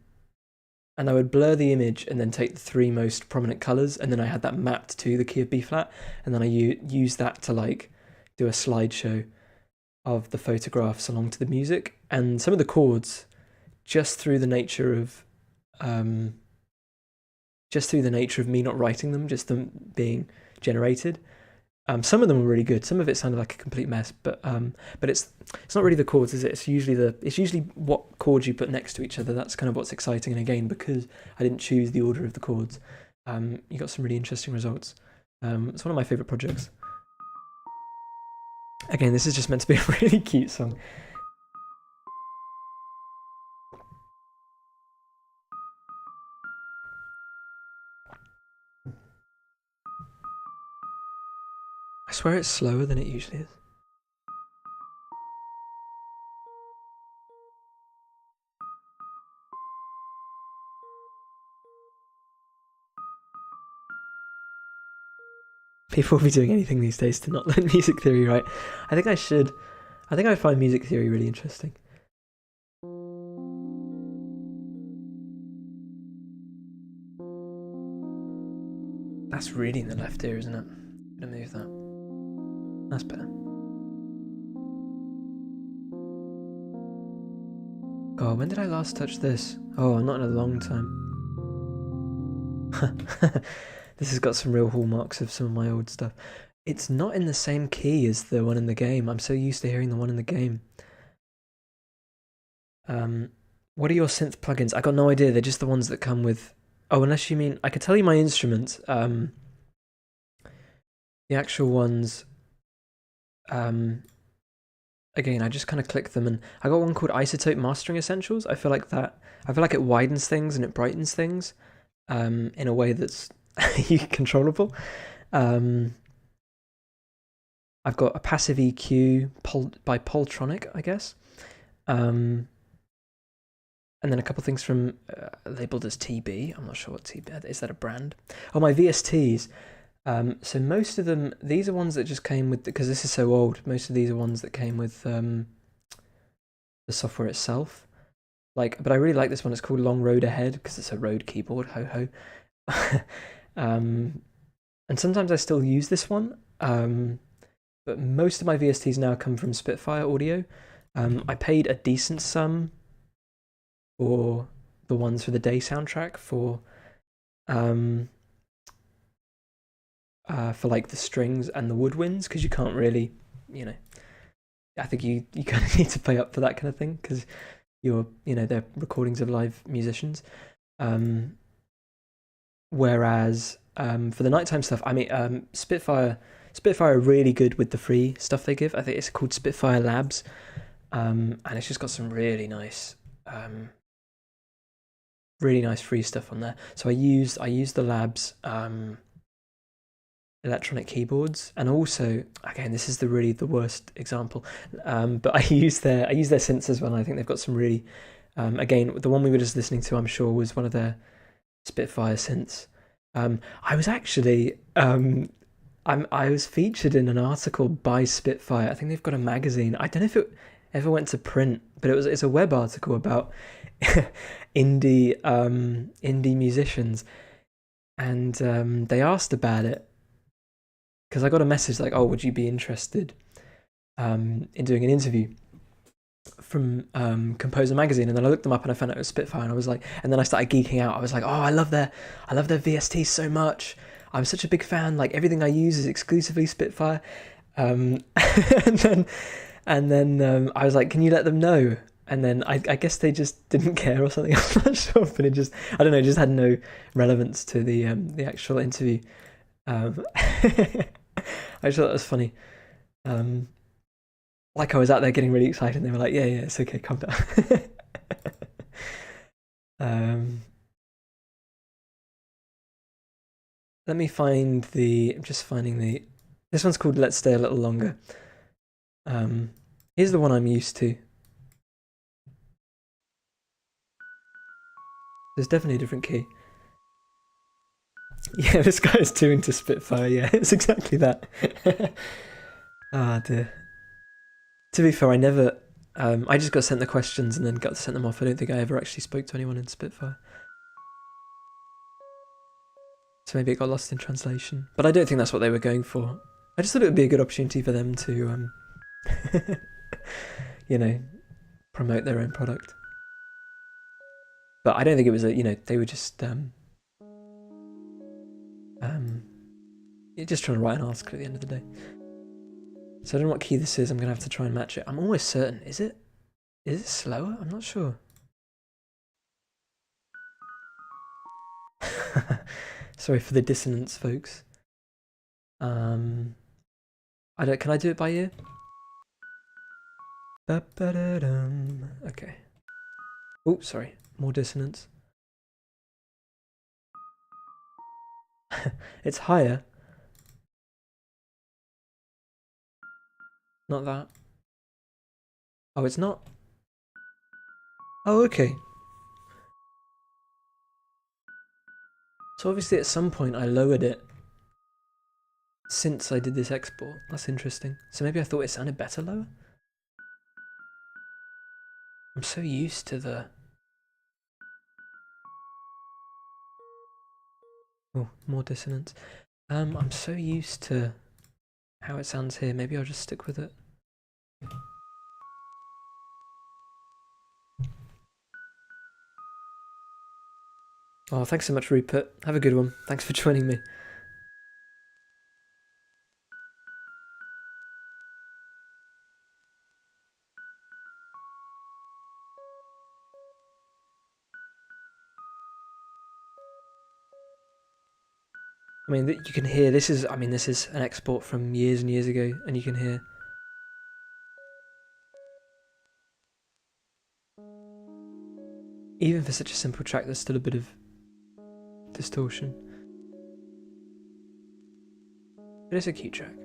I would blur the image and then take the three most prominent colors, and then I had that mapped to the key of B flat, and then I used that to like do a slideshow of the photographs along to the music. And some of the chords, just through the nature of me not writing them, just them being generated. Some of them were really good. Some of it sounded like a complete mess, but it's not really the chords, is it? It's usually what chords you put next to each other. That's kind of what's exciting. And again, because I didn't choose the order of the chords, you got some really interesting results. It's one of my favorite projects. Again, this is just meant to be a really cute song. I swear it's slower than it usually is. People will be doing anything these days to not learn music theory, right? I think I should. I think I find music theory really interesting. That's really in the left ear, isn't it? I'm gonna move that. That's better. God, when did I last touch this? Oh, not in a long time. This has got some real hallmarks of some of my old stuff. It's not in the same key as the one in the game. I'm so used to hearing the one in the game. What are your synth plugins? I got no idea. They're just the ones that come with... Oh, unless you mean... I could tell you my instruments. The actual ones... Again, I just kind of click them, and I got one called Isotope Mastering Essentials. I feel like it widens things and it brightens things in a way that's controllable. I've got a passive EQ by Poltronic, I guess. And then a couple things from labeled as TB. I'm not sure what TB is. That a brand? Oh, my VSTs. So most of them, these are ones that just came with, because this is so old, most of these are ones that came with the software itself. But I really like this one. It's called Long Road Ahead because it's a Rode keyboard. Ho ho. And sometimes I still use this one. But most of my VSTs now come from Spitfire Audio. I paid a decent sum for the ones for the day soundtrack for like the strings and the woodwinds, because you can't really, I think you kind of need to pay up for that kind of thing because they're recordings of live musicians. Whereas for the nighttime stuff, I mean, Spitfire are really good with the free stuff they give. I think it's called Spitfire Labs, and it's just got some really nice free stuff on there. So I use the Labs electronic keyboards, and also, again, this is the worst example, but I use their synths as well. And I think they've got some really, again, the one we were just listening to, I'm sure, was one of their Spitfire synths. I was actually I was featured in an article by Spitfire. I think they've got a magazine. I don't know if it ever went to print, but it's a web article about indie musicians, and they asked about it because I got a message like, "Oh, would you be interested in doing an interview?" from Composer magazine, and then I looked them up and I found out it was Spitfire, and I was like, and then I started geeking out. I was like, oh, I love their VST so much. I'm such a big fan. Like, everything I use is exclusively Spitfire. And then I was like, can you let them know? And then I guess they just didn't care or something. I'm not sure, but it just had no relevance to the actual interview. I just thought that was funny. Like I was out there getting really excited, and they were like, yeah, it's okay, calm down. Let me find the. I'm just finding the. This one's called "Let's Stay a Little Longer." Here's the one I'm used to. There's definitely a different key. Yeah, this guy is too into Spitfire. Yeah, it's exactly that. Ah, dear. To be fair, I never. I just got sent the questions and then got sent them off. I don't think I ever actually spoke to anyone in Spitfire. So maybe it got lost in translation. But I don't think that's what they were going for. I just thought it would be a good opportunity for them to, you know, promote their own product. But I don't think it was they were just just trying to write an article at the end of the day. So I don't know what key this is. I'm gonna have to try and match it. I'm almost certain. Is it slower? I'm not sure. Sorry for the dissonance, folks. Can I do it by ear? Okay. Oh, sorry. More dissonance. It's higher. Not that. Oh, it's not. Oh, okay. So obviously at some point I lowered it since I did this export. That's interesting. So maybe I thought it sounded better lower? I'm so used to the... Oh, more dissonance. I'm so used to how it sounds here. Maybe I'll just stick with it. Oh, thanks so much, Rupert. Have a good one. Thanks for joining me. I mean, you can hear, this is an export from years and years ago, and you can hear. Even for such a simple track, there's still a bit of distortion. But it's a cute track.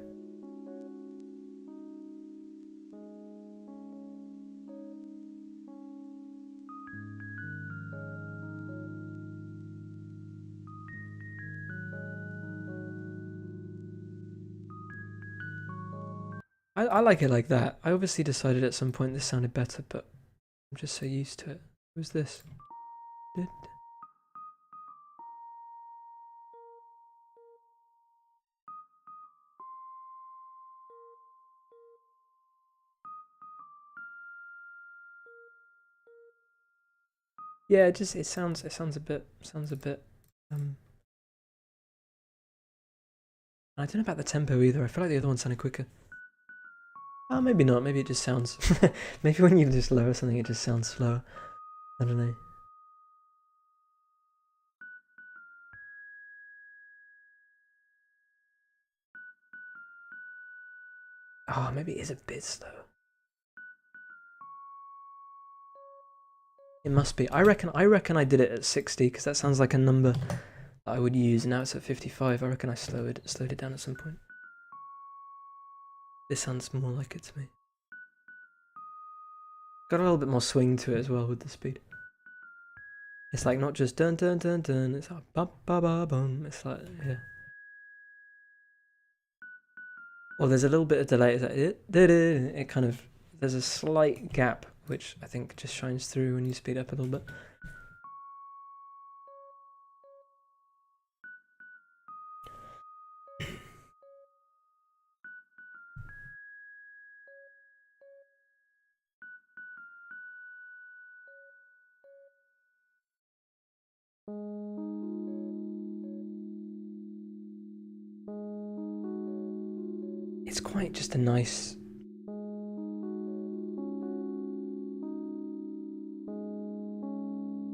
I like it like that. I obviously decided at some point this sounded better, but I'm just so used to it. Who's this? Yeah, it sounds a bit I don't know about the tempo either. I feel like the other one sounded quicker. Oh, maybe not. Maybe it just sounds. Maybe when you just lower something, it just sounds slower. I don't know. Oh, maybe it is a bit slow. It must be. I reckon I did it at 60 because that sounds like a number that I would use. Now it's at 55. I reckon I slowed it down at some point. This sounds more like it to me. Got a little bit more swing to it as well with the speed. It's like not just dun dun dun dun. It's like ba ba ba bum. It's like yeah. Well, there's a little bit of delay. It's like it kind of, there's a slight gap which I think just shines through when you speed up a little bit. It's quite just a nice.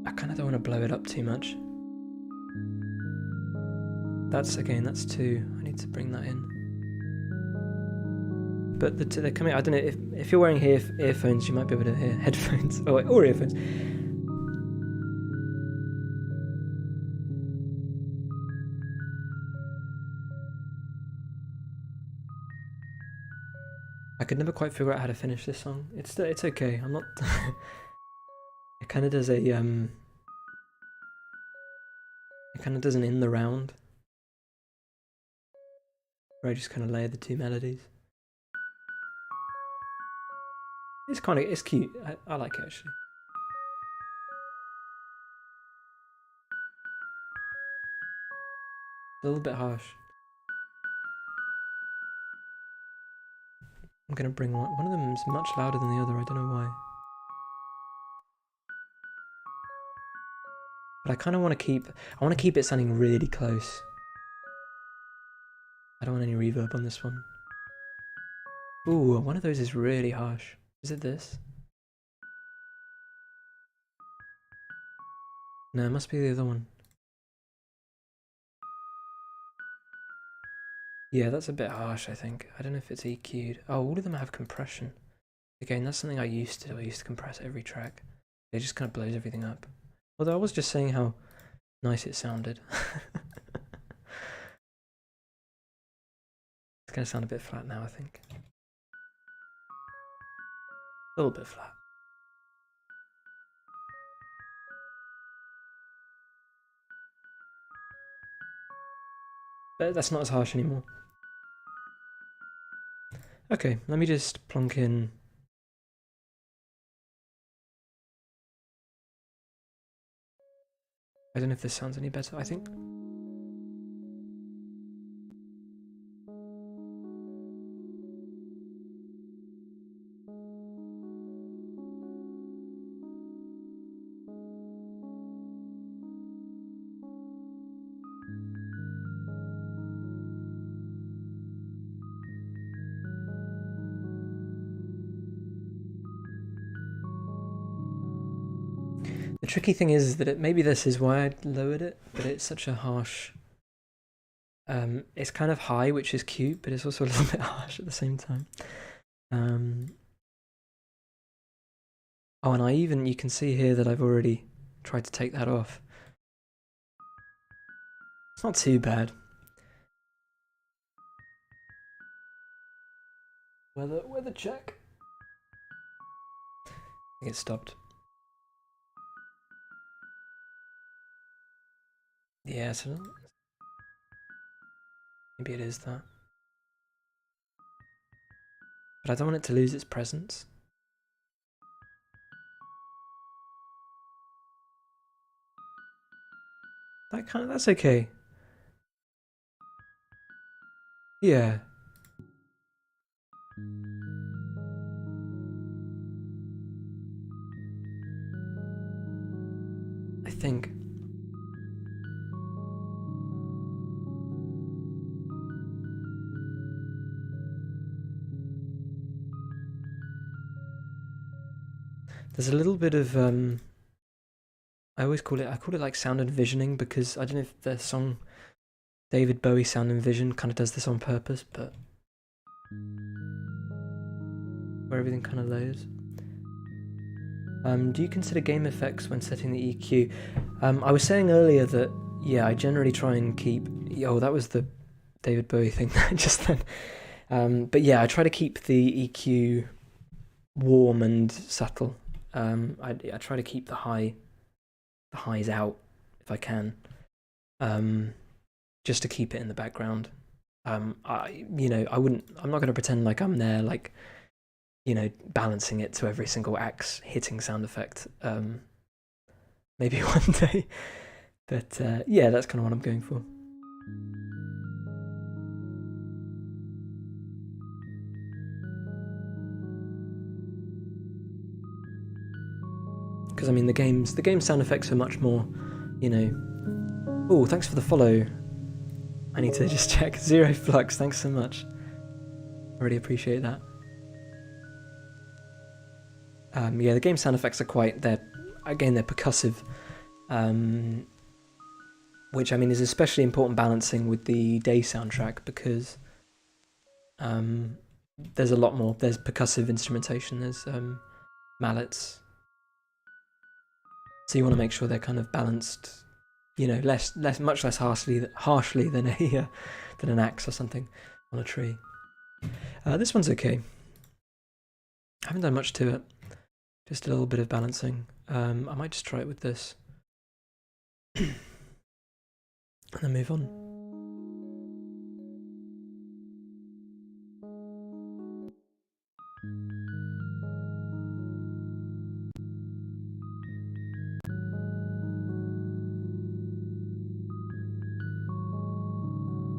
I kind of don't want to blow it up too much. That's 2. I need to bring that in. But they're coming. I don't know if you're wearing earphones, you might be able to hear headphones or earphones. I could never quite figure out how to finish this song. It's okay. I'm not. It kind of does a It kind of does an in the round, where I just kind of layer the two melodies. It's cute. I like it actually. A little bit harsh. I'm gonna bring one of them is much louder than the other. I don't know why. But I kind of want to keep it sounding really close. I don't want any reverb on this one. Ooh, one of those is really harsh. Is it this? No, it must be the other one. Yeah, that's a bit harsh, I think. I don't know if it's EQ'd. Oh, all of them have compression. Again, that's something I used to do. I used to compress every track. It just kind of blows everything up. Although I was just saying how nice it sounded. It's going to sound a bit flat now, I think. A little bit flat. But that's not as harsh anymore. Okay, let me just plonk in. I don't know if this sounds any better, I think. The tricky thing is that maybe this is why I lowered it, but it's such a harsh. It's kind of high, which is cute, but it's also a little bit harsh at the same time. Oh, and you can see here that I've already tried to take that off. It's not too bad. Weather check. I think it stopped. Yeah, so maybe it is that. But I don't want it to lose its presence. That's okay. Yeah. I think. There's a little bit of I call it like sound envisioning, because I don't know if the song David Bowie Sound and Vision kind of does this on purpose, but where everything kind of layers. Do you consider game effects when setting the EQ? I was saying earlier that, yeah, I generally try and keep... Oh, that was the David Bowie thing just then. But yeah, I try to keep the EQ warm and subtle. I try to keep the highs out if I can, just to keep it in the background. I'm not going to pretend like I'm there, like, balancing it to every single axe hitting sound effect. Maybe one day, but yeah, that's kind of what I'm going for. Because I mean, the game's sound effects are much more, Oh, thanks for the follow. I need to just check. Zero Flux, thanks so much. I really appreciate that. Yeah, the game sound effects are they're percussive, which I mean is especially important balancing with the Day soundtrack, because there's there's percussive instrumentation, there's mallets, so you want to make sure they're kind of balanced, much less harshly than an axe or something on a tree. This one's okay. I haven't done much to it. Just a little bit of balancing. I might just try it with this. And then move on.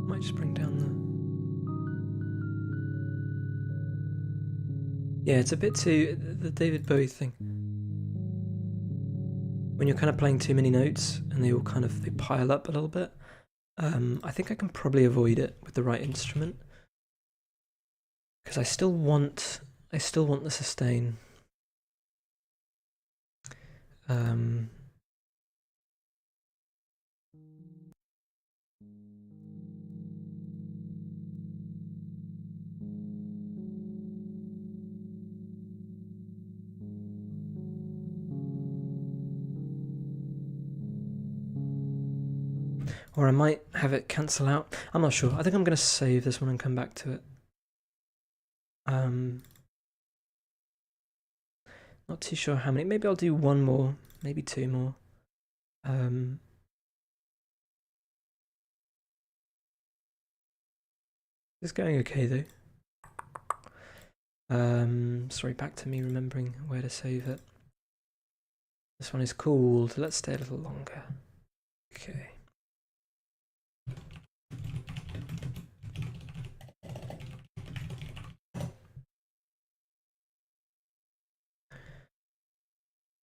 Might just bring down the... Yeah, it's a bit too... the David Bowie thing. When you're kind of playing too many notes and they all kind of they pile up a little bit, I think I can probably avoid it with the right instrument. Because I still want the sustain. Or I might have it cancel out. I'm not sure. I think I'm going to save this one and come back to it. Not too sure how many. Maybe I'll do one more, maybe two more. It's going okay though. Sorry, back to me remembering where to save it. This one is called Let's Stay a Little Longer. Okay.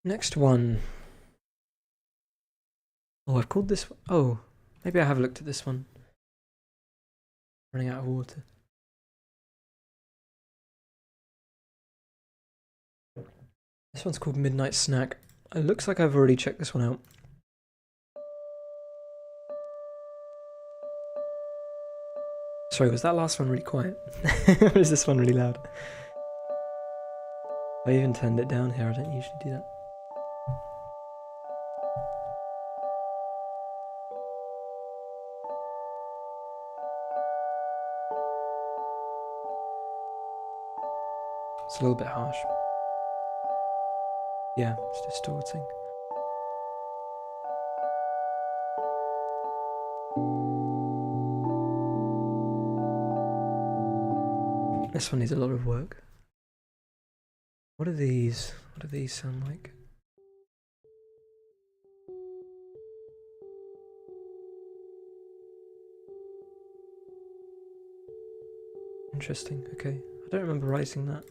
Next one. Oh, I've called this one. Oh, maybe I have looked at this one. Running out of water. This one's called Midnight Snack. It looks like I've already checked this one out. Sorry, was that last one really quiet? Or is this one really loud? I even turned it down here, I don't usually do that. It's a little bit harsh. Yeah, it's distorting. This one needs a lot of work. What are these? What do these sound like? Interesting, okay. I don't remember writing that.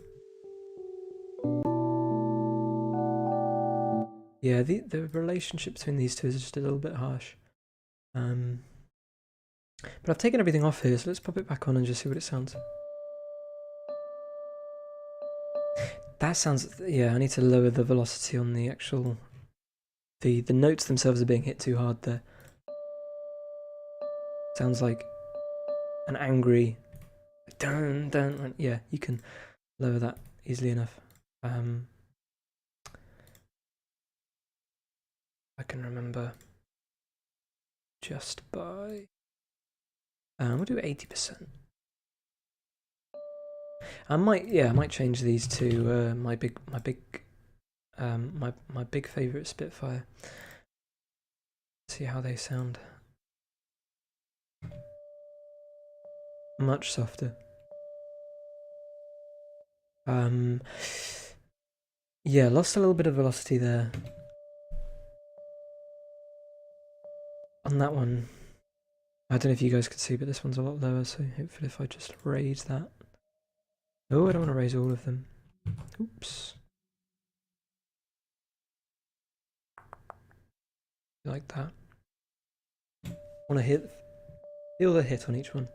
Yeah, the relationship between these two is just a little bit harsh. But I've taken everything off here, so let's pop it back on and just see what it sounds. That sounds... yeah, I need to lower the velocity on the actual... The notes themselves are being hit too hard there. Sounds like an angry... Dun, dun, yeah, you can lower that easily enough. I can remember just by... we'll do 80%. I might change these to my big favorite Spitfire. See how they sound. Much softer. Yeah, lost a little bit of velocity there. On that one, I don't know if you guys could see, but this one's a lot lower, so hopefully if I just raise that. Oh, I don't want to raise all of them. Oops. Like that. Want to feel the hit on each one.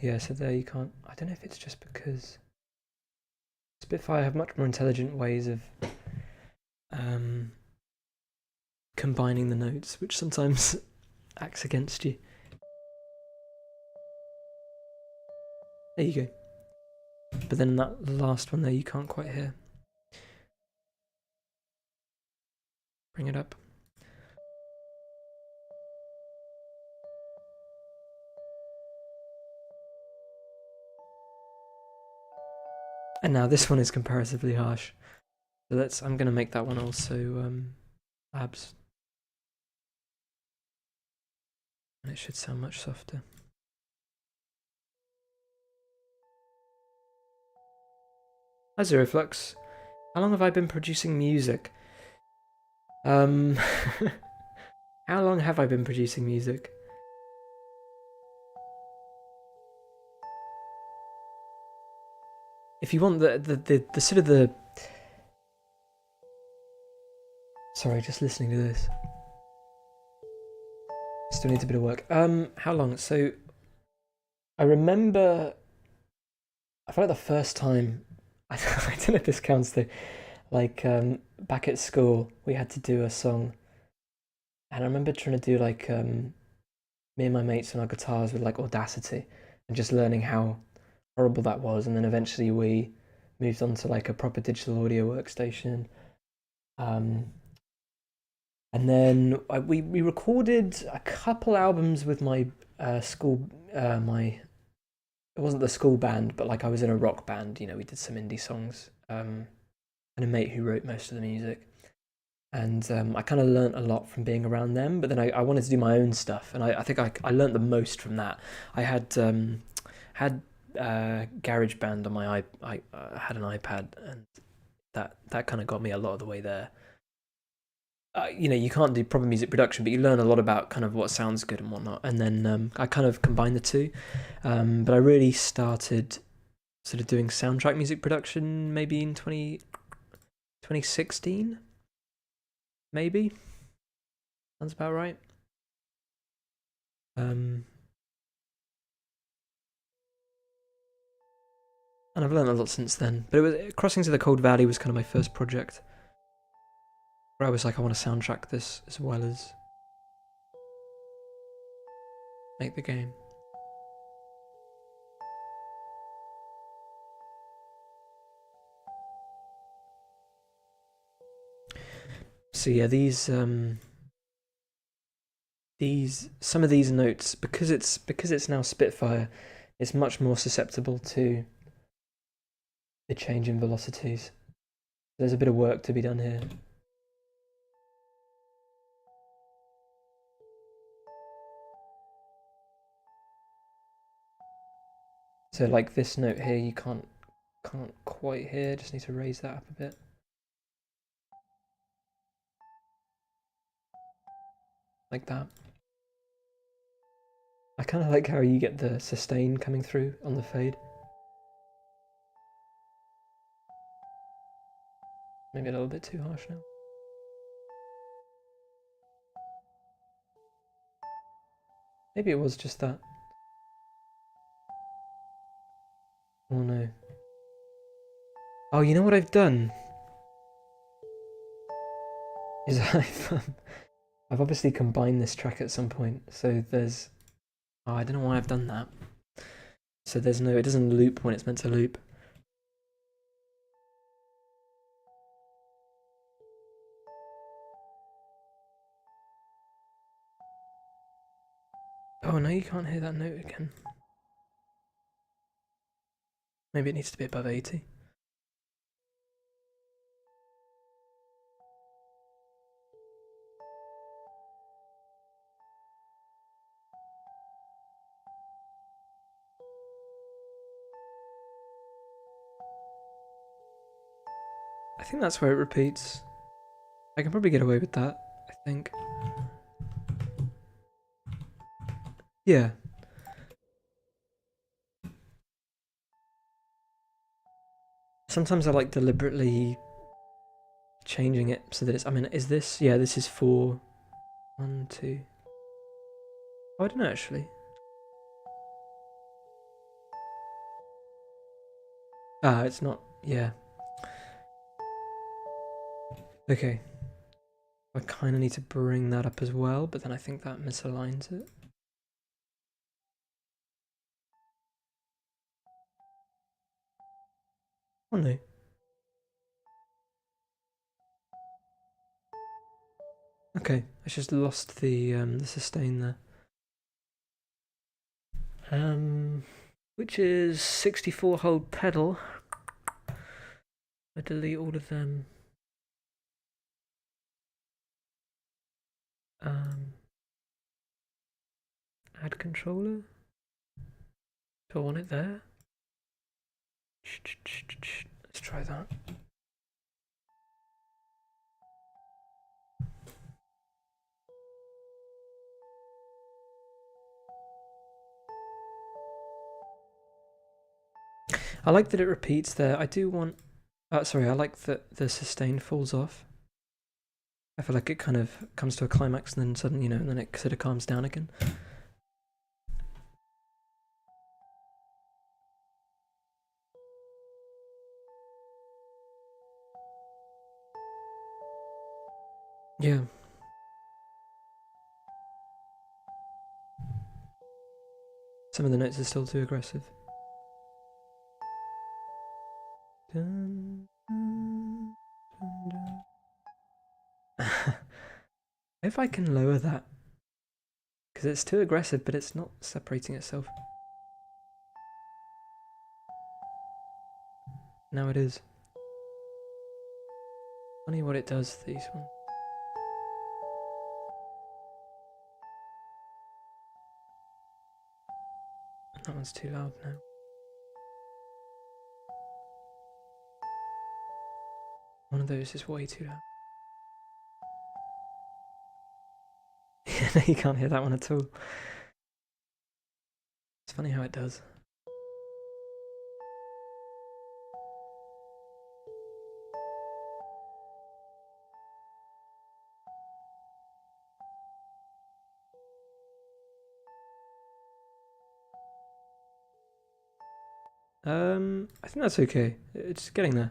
Yeah, so there you can't. I don't know if it's just because Spitfire have much more intelligent ways of combining the notes, which sometimes acts against you. There you go. But then that last one there you can't quite hear. Bring it up. And now this one is comparatively harsh. So I'm gonna make that one also abs. And it should sound much softer. Hi Zeroflux. How long have I been producing music? How long have I been producing music? If you want the sort of the... Sorry, just listening to this. Still needs a bit of work. How long? So, I remember... I feel like the first time... I don't know if this counts though. Like, back at school, we had to do a song. And I remember trying to do like... me and my mates on our guitars with like Audacity. And just learning how horrible that was. And then eventually we moved on to like a proper digital audio workstation. And then we recorded a couple albums with my school, it wasn't the school band, but like I was in a rock band, you know, we did some indie songs, and a mate who wrote most of the music. And I kind of learnt a lot from being around them, but then I wanted to do my own stuff, and I think I learnt the most from that. I had GarageBand on my I had an iPad, and that kind of got me a lot of the way there. You know, you can't do proper music production, but you learn a lot about kind of what sounds good and whatnot. And then I kind of combined the two. But I really started sort of doing soundtrack music production maybe in 2016, maybe. Sounds about right. And I've learned a lot since then. But it was Crossing to the Cold Valley was kind of my first project, where I was like, I want to soundtrack this as well as make the game. So yeah, some of these notes, because it's now Spitfire, it's much more susceptible to the change in velocities. There's a bit of work to be done here. So like this note here, you can't quite hear. Just need to raise that up a bit. Like that. I kind of like how you get the sustain coming through on the fade. Maybe a little bit too harsh now. Maybe it was just that. Oh no. Oh, you know what I've done? Is I've obviously combined this track at some point. So there's... Oh, I don't know why I've done that. So there's no... It doesn't loop when it's meant to loop. Oh no, you can't hear that note again. Maybe it needs to be above 80. I think that's where it repeats. I can probably get away with that, I think. Yeah. Sometimes I like deliberately changing it so that it's... I mean, is this... Yeah, this is 4. 1, 2... Oh, I don't know, actually. Ah, it's not... Yeah. Okay. I kind of need to bring that up as well, but then I think that misaligns it. Oh no. Okay, I just lost the sustain there. Which is 64 hold pedal. I delete all of them. Add controller. Do I want it there? Let's try that. I like that it repeats there. I do want... sorry, I like that the sustain falls off. I feel like it kind of comes to a climax and then suddenly, you know, and then it sort of calms down again. Yeah. Some of the notes are still too aggressive. Dun, dun, dun, dun. If I can lower that, because it's too aggressive, but it's not separating itself. Now it is. Funny what it does to these ones. That one's too loud now. One of those is way too loud. You can't hear that one at all. It's funny how it does. I think that's okay. It's getting there.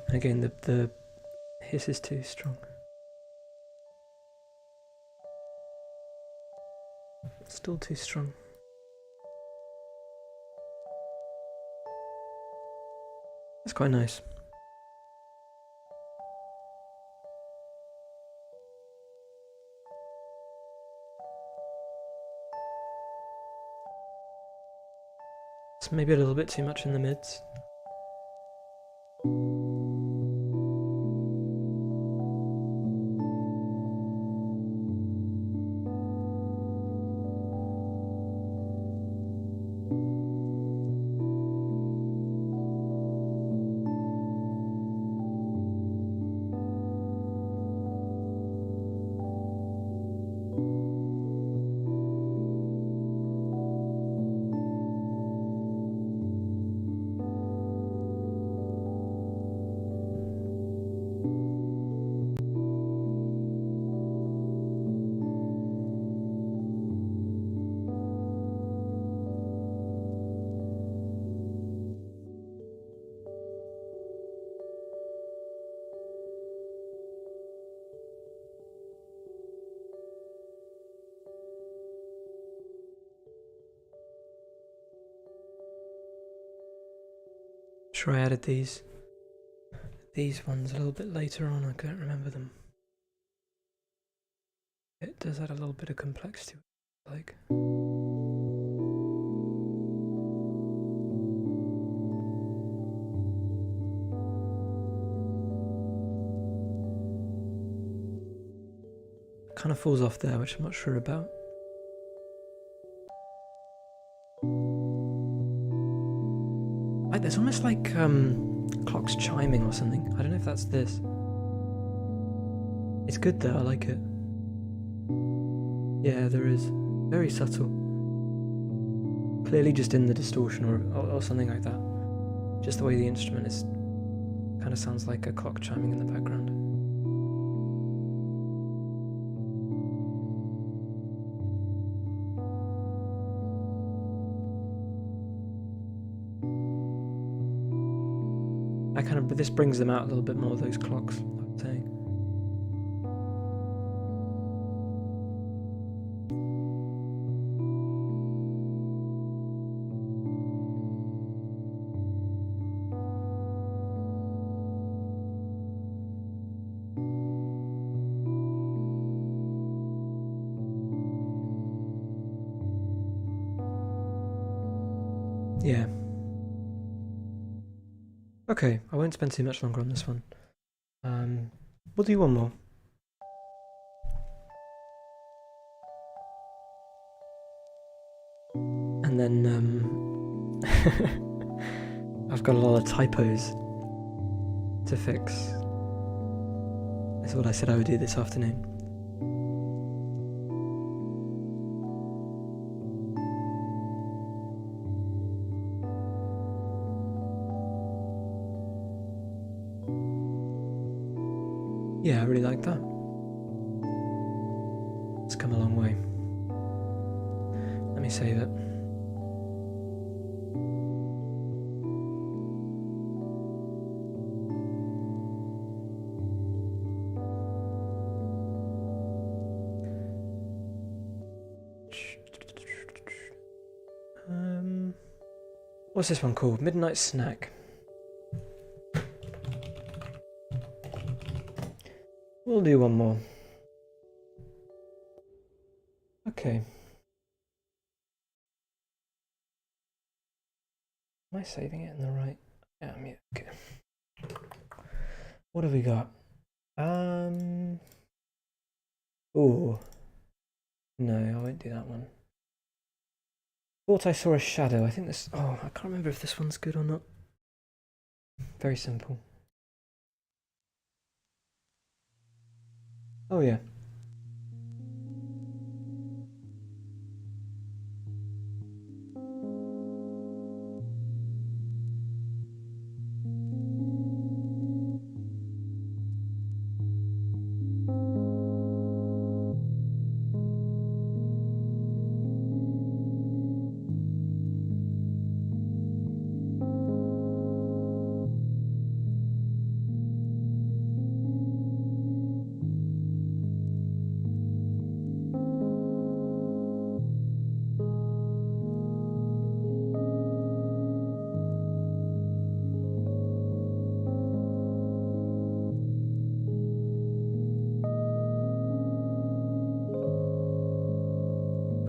And again, the hiss is too strong. Still too strong. That's quite nice. It's maybe a little bit too much in the mids. Sure, I added these ones a little bit later on. I couldn't remember them. It does add a little bit of complexity, like. Kind of falls off there, which I'm not sure about. Like, there's almost like clocks chiming or something. I don't know if that's this. It's good though, I like it. Yeah, there is. Very subtle. Clearly just in the distortion or something like that. Just the way the instrument is, kind of sounds like a clock chiming in the background. But this brings them out a little bit more, those clocks, like I'm saying. Yeah. Okay, I won't spend too much longer on this one. We'll do one more. And then, I've got a lot of typos to fix. That's what I said I would do this afternoon. Yeah, I really like that. It's come a long way. Let me save it. What's this one called? Midnight Snack. We'll do one more. Okay. Am I saving it in the right? Yeah, okay. What have we got? Oh. No, I won't do that one. Thought I saw a shadow. I think this... Oh, I can't remember if this one's good or not. Very simple. Oh, yeah.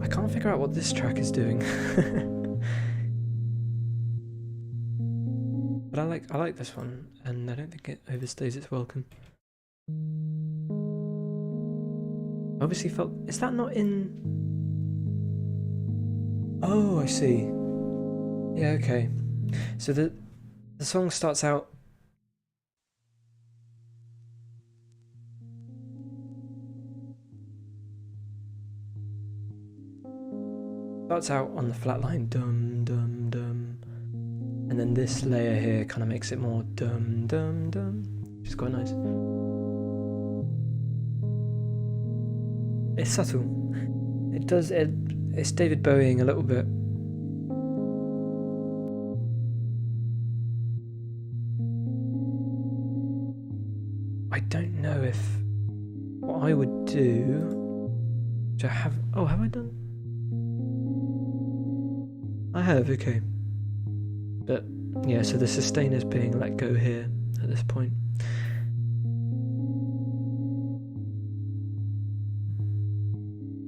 I can't figure out what this track is doing. But I like this one, and I don't think it overstays its welcome. Obviously felt... Is that not in... Oh, I see. Yeah, okay. So the song starts out... Starts out on the flat line, dum dum dum, and then this layer here kind of makes it more dum dum dum, which is quite nice. It's subtle. It does it. It's David Bowieing a little bit. I don't know if what I would do to have. Oh, have I done? I have, okay. But yeah, so the sustain is being let go here at this point.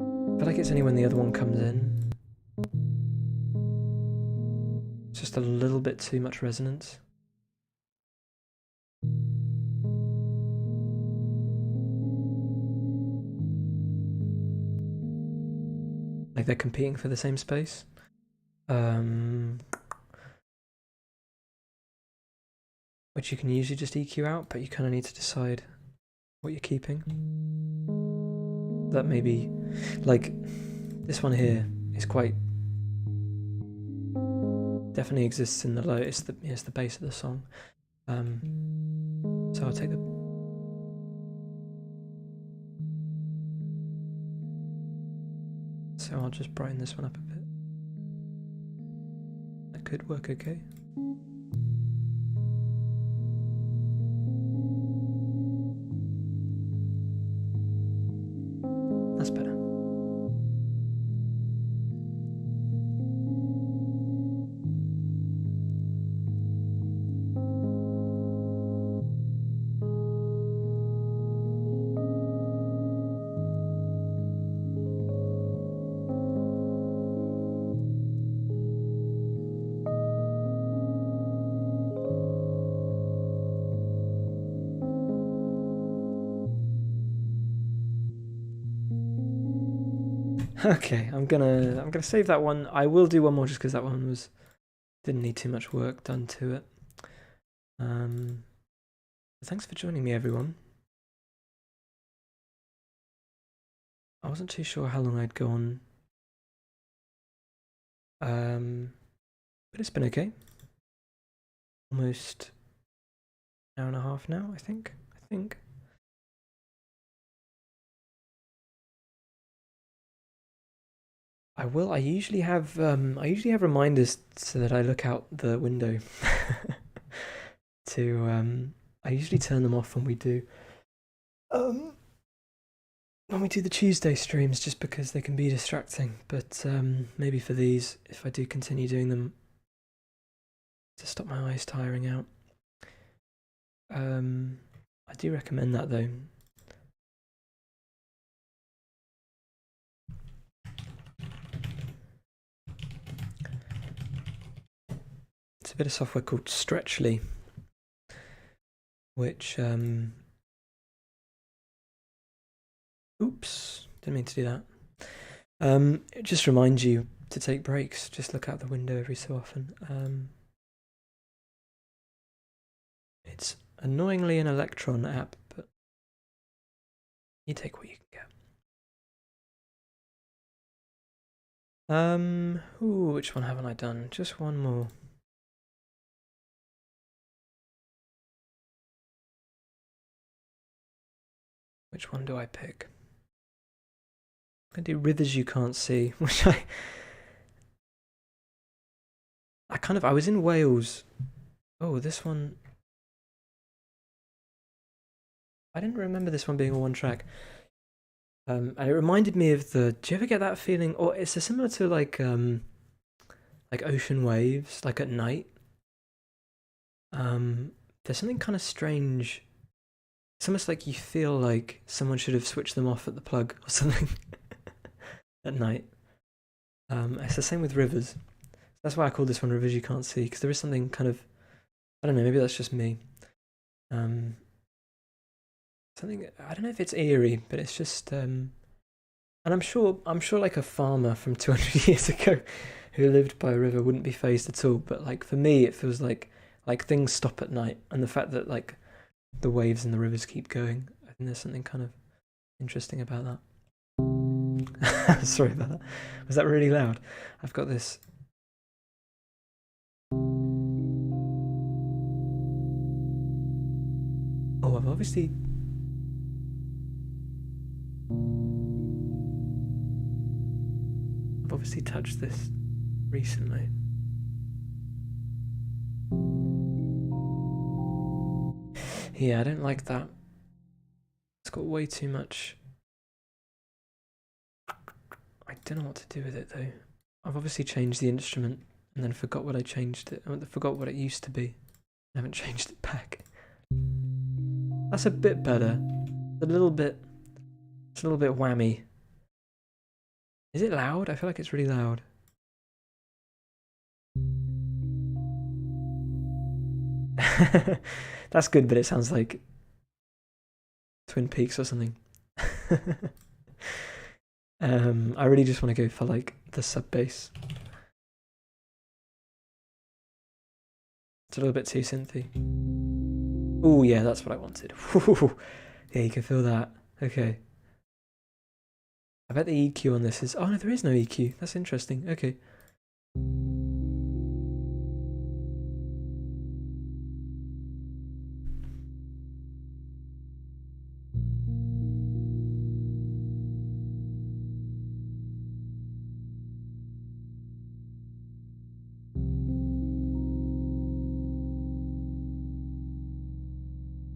I feel like it's only when the other one comes in. It's just a little bit too much resonance. Like they're competing for the same space. Which you can usually just EQ out, but you kind of need to decide what you're keeping. That maybe, like, this one here is quite, definitely exists in the low, it's the base of the song. So I'll take the... So I'll just brighten this one up a bit. That could work okay. That's better. Okay, I'm gonna save that one. I will do one more just because that one didn't need too much work done to it. Thanks for joining me, everyone. I wasn't too sure how long I'd go on. But it's been okay. Almost an hour and a half now, I think. I usually have reminders so that I look out the window. I usually turn them off when we do the Tuesday streams, just because they can be distracting. But maybe for these, if I do continue doing them, to stop my eyes tiring out. I do recommend that though. It's a bit of software called Stretchly, which oops, didn't mean to do that. It just reminds you to take breaks. Just look out the window every so often. It's annoyingly an Electron app, but you take what you can get. Ooh, which one haven't I done? Just one more. Which one do I pick? I'm gonna do Rivers You Can't See, which I was in Wales. Oh, this one. I didn't remember this one being a one track. And it reminded me of do you ever get that feeling, or it's similar to like ocean waves, like at night? There's something kind of strange. It's almost like you feel like someone should have switched them off at the plug or something at night. It's the same with rivers. That's why I call this one Rivers You Can't See, because there is something kind of, I don't know, maybe that's just me. Something, I don't know if it's eerie, but it's just, and I'm sure like a farmer from 200 years ago who lived by a river wouldn't be phased at all. But like for me, it feels like things stop at night, and the fact that like the waves and the rivers keep going, I think there's something kind of interesting about that. Sorry about that. Was that really loud? I've got this. Oh, I've obviously touched this recently. Yeah, I don't like that. It's got way too much. I don't know what to do with it though. I've obviously changed the instrument and then forgot what I changed it. I forgot what it used to be. I haven't changed it back. That's a bit better. It's a little bit whammy. Is it loud? I feel like it's really loud. That's good, but it sounds like Twin Peaks or something. I really just want to go for like the sub bass. It's a little bit too synthy. Oh yeah, that's what I wanted. Yeah, you can feel that. Okay. I bet the EQ on this is... Oh no, there is no EQ. That's interesting. Okay.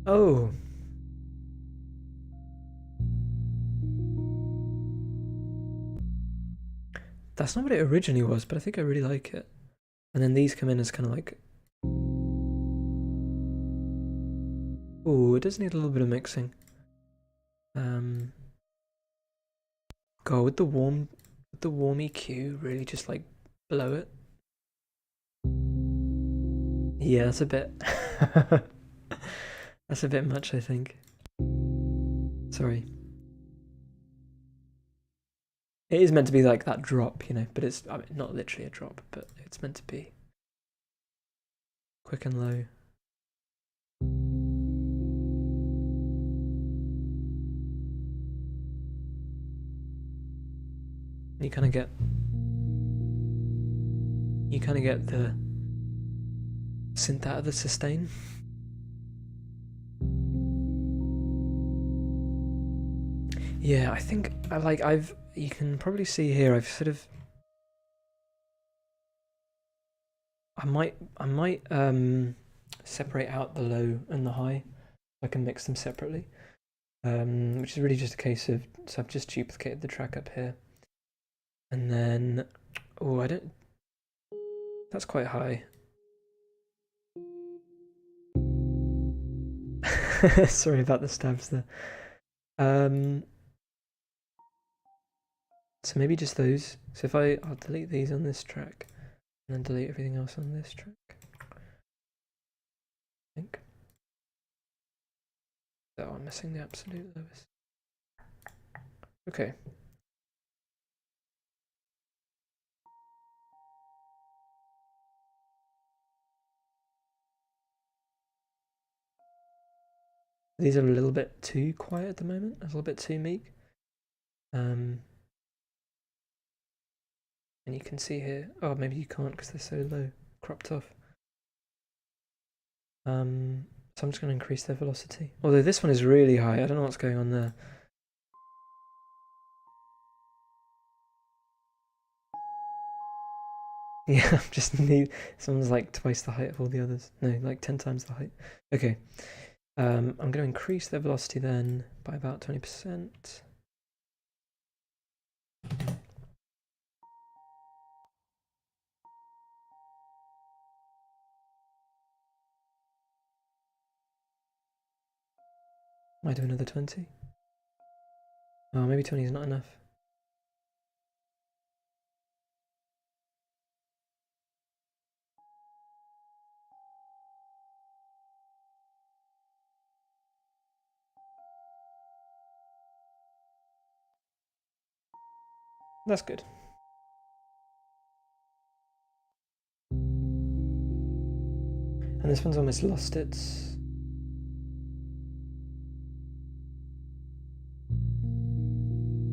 Oh. That's not what it originally was, but I think I really like it. And then these come in as kind of like... Oh, it does need a little bit of mixing. God, with the warm EQ, really just like blow it. Yeah, that's a bit... That's a bit much, I think. Sorry. It is meant to be like that drop, you know, but it's not literally a drop, but it's meant to be quick and low. You kind of get the synth out of the sustain. Yeah, I think you can probably see here I've sort of I might separate out the low and the high. I can mix them separately, which is really just a case of, so I've just duplicated the track up here, and then that's quite high. Sorry about the stabs there. So maybe just those. So if I'll delete these on this track, and then delete everything else on this track. I think. Oh, I'm missing the absolute lowest. Okay. These are a little bit too quiet at the moment, a little bit too meek. And you can see here, oh, maybe you can't because they're so low, cropped off. So I'm just going to increase their velocity. Although this one is really high, I don't know what's going on there. Yeah, just need someone's like twice the height of all the others. No, like 10 times the height. Okay. I'm going to increase their velocity then by about 20%. Might do another 20. Oh, maybe 20 is not enough. That's good. And this one's almost lost its...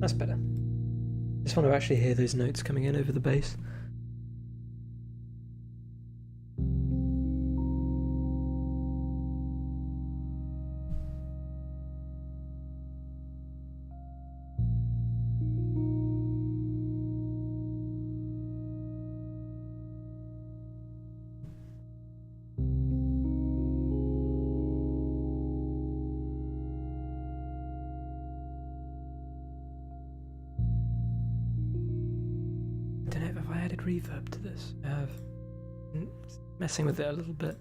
That's better. Just want to actually hear those notes coming in over the bass. Reverb to this. I have messing with it a little bit.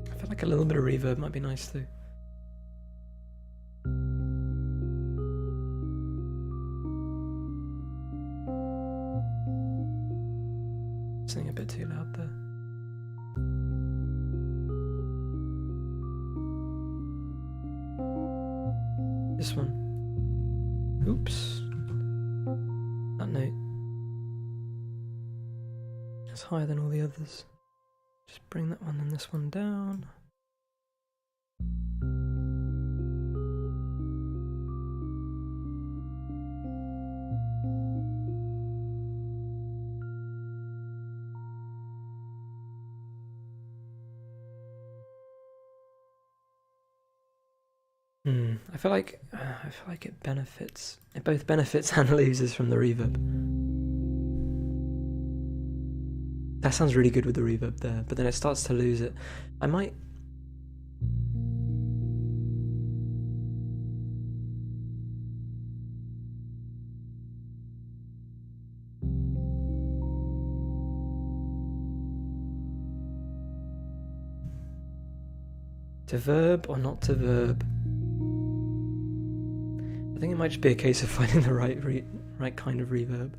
I feel like a little bit of reverb might be nice too. Something a bit too loud there. This one. Oops. That note. It's higher than all the others. Just bring that one and this one down. I feel like it benefits. It both benefits and loses from the reverb. That sounds really good with the reverb there, but then it starts to lose it. I might... To verb or not to verb? I think it might just be a case of finding the right kind of reverb.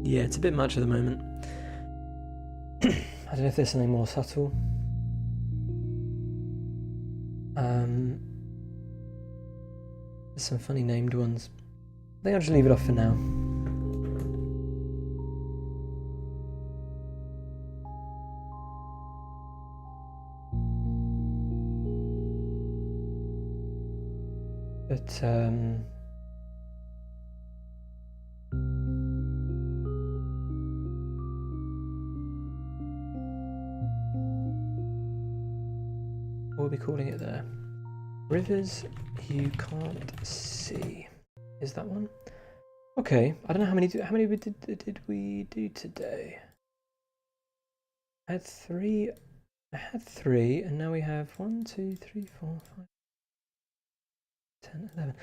Yeah, it's a bit much at the moment. I don't know if there's something more subtle. There's some funny named ones. I think I'll just leave it off for now. But what are we calling it there? Rivers you can't see. Is that one? Okay, I don't know how many did we do today? I had three, and now we have 1, 2, 3, 4, 5, 10, 11.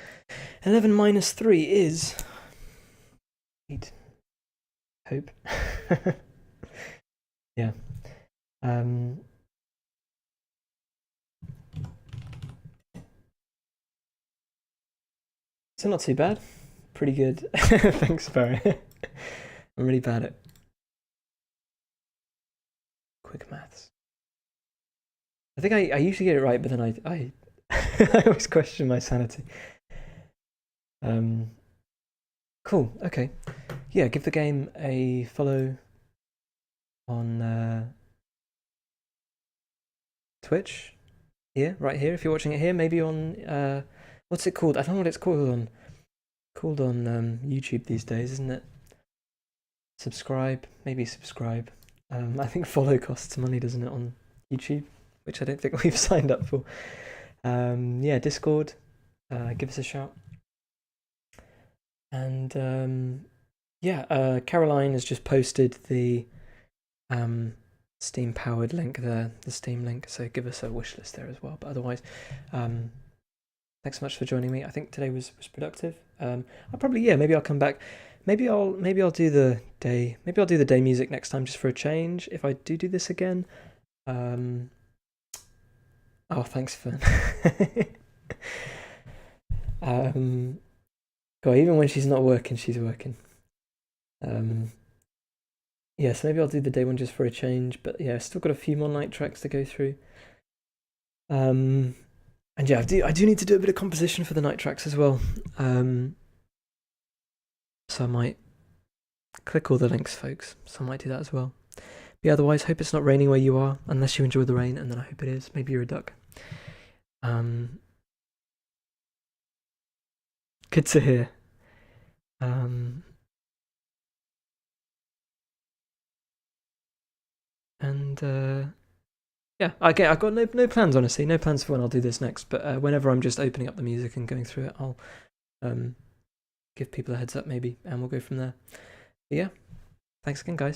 11 minus 3 is 8. Hope. Yeah. So not too bad. Pretty good. Thanks, Barry. I'm really bad at quick maths. I think I usually get it right, but then I I always question my sanity. Cool. Okay. Yeah, give the game a follow on Twitch. Here, right here. If you're watching it here, maybe on what's it called? I don't know what it's called on YouTube these days, isn't it? Subscribe, maybe subscribe. I think follow costs money, doesn't it, on YouTube, which I don't think we've signed up for. Yeah, Discord, give us a shout. And yeah, Caroline has just posted the Steam powered link there, the Steam link, so give us a wish list there as well. But otherwise, thanks so much for joining me. I think today was productive. I'll probably, yeah, maybe I'll come back. Maybe I'll do the day. Maybe I'll do the day music next time just for a change. If I do this again. Oh, thanks, Fern. God, even when she's not working, she's working. Yeah, so maybe I'll do the day one just for a change. But yeah, I've still got a few more night tracks to go through. And yeah, I do need to do a bit of composition for the night tracks as well. So I might click all the links, folks. So I might do that as well. But yeah, otherwise, hope it's not raining where you are, unless you enjoy the rain, and then I hope it is. Maybe you're a duck. Good to hear. Yeah, I've got no plans, honestly. No plans for when I'll do this next. But whenever I'm just opening up the music and going through it, I'll give people a heads up maybe, and we'll go from there. But yeah, thanks again, guys.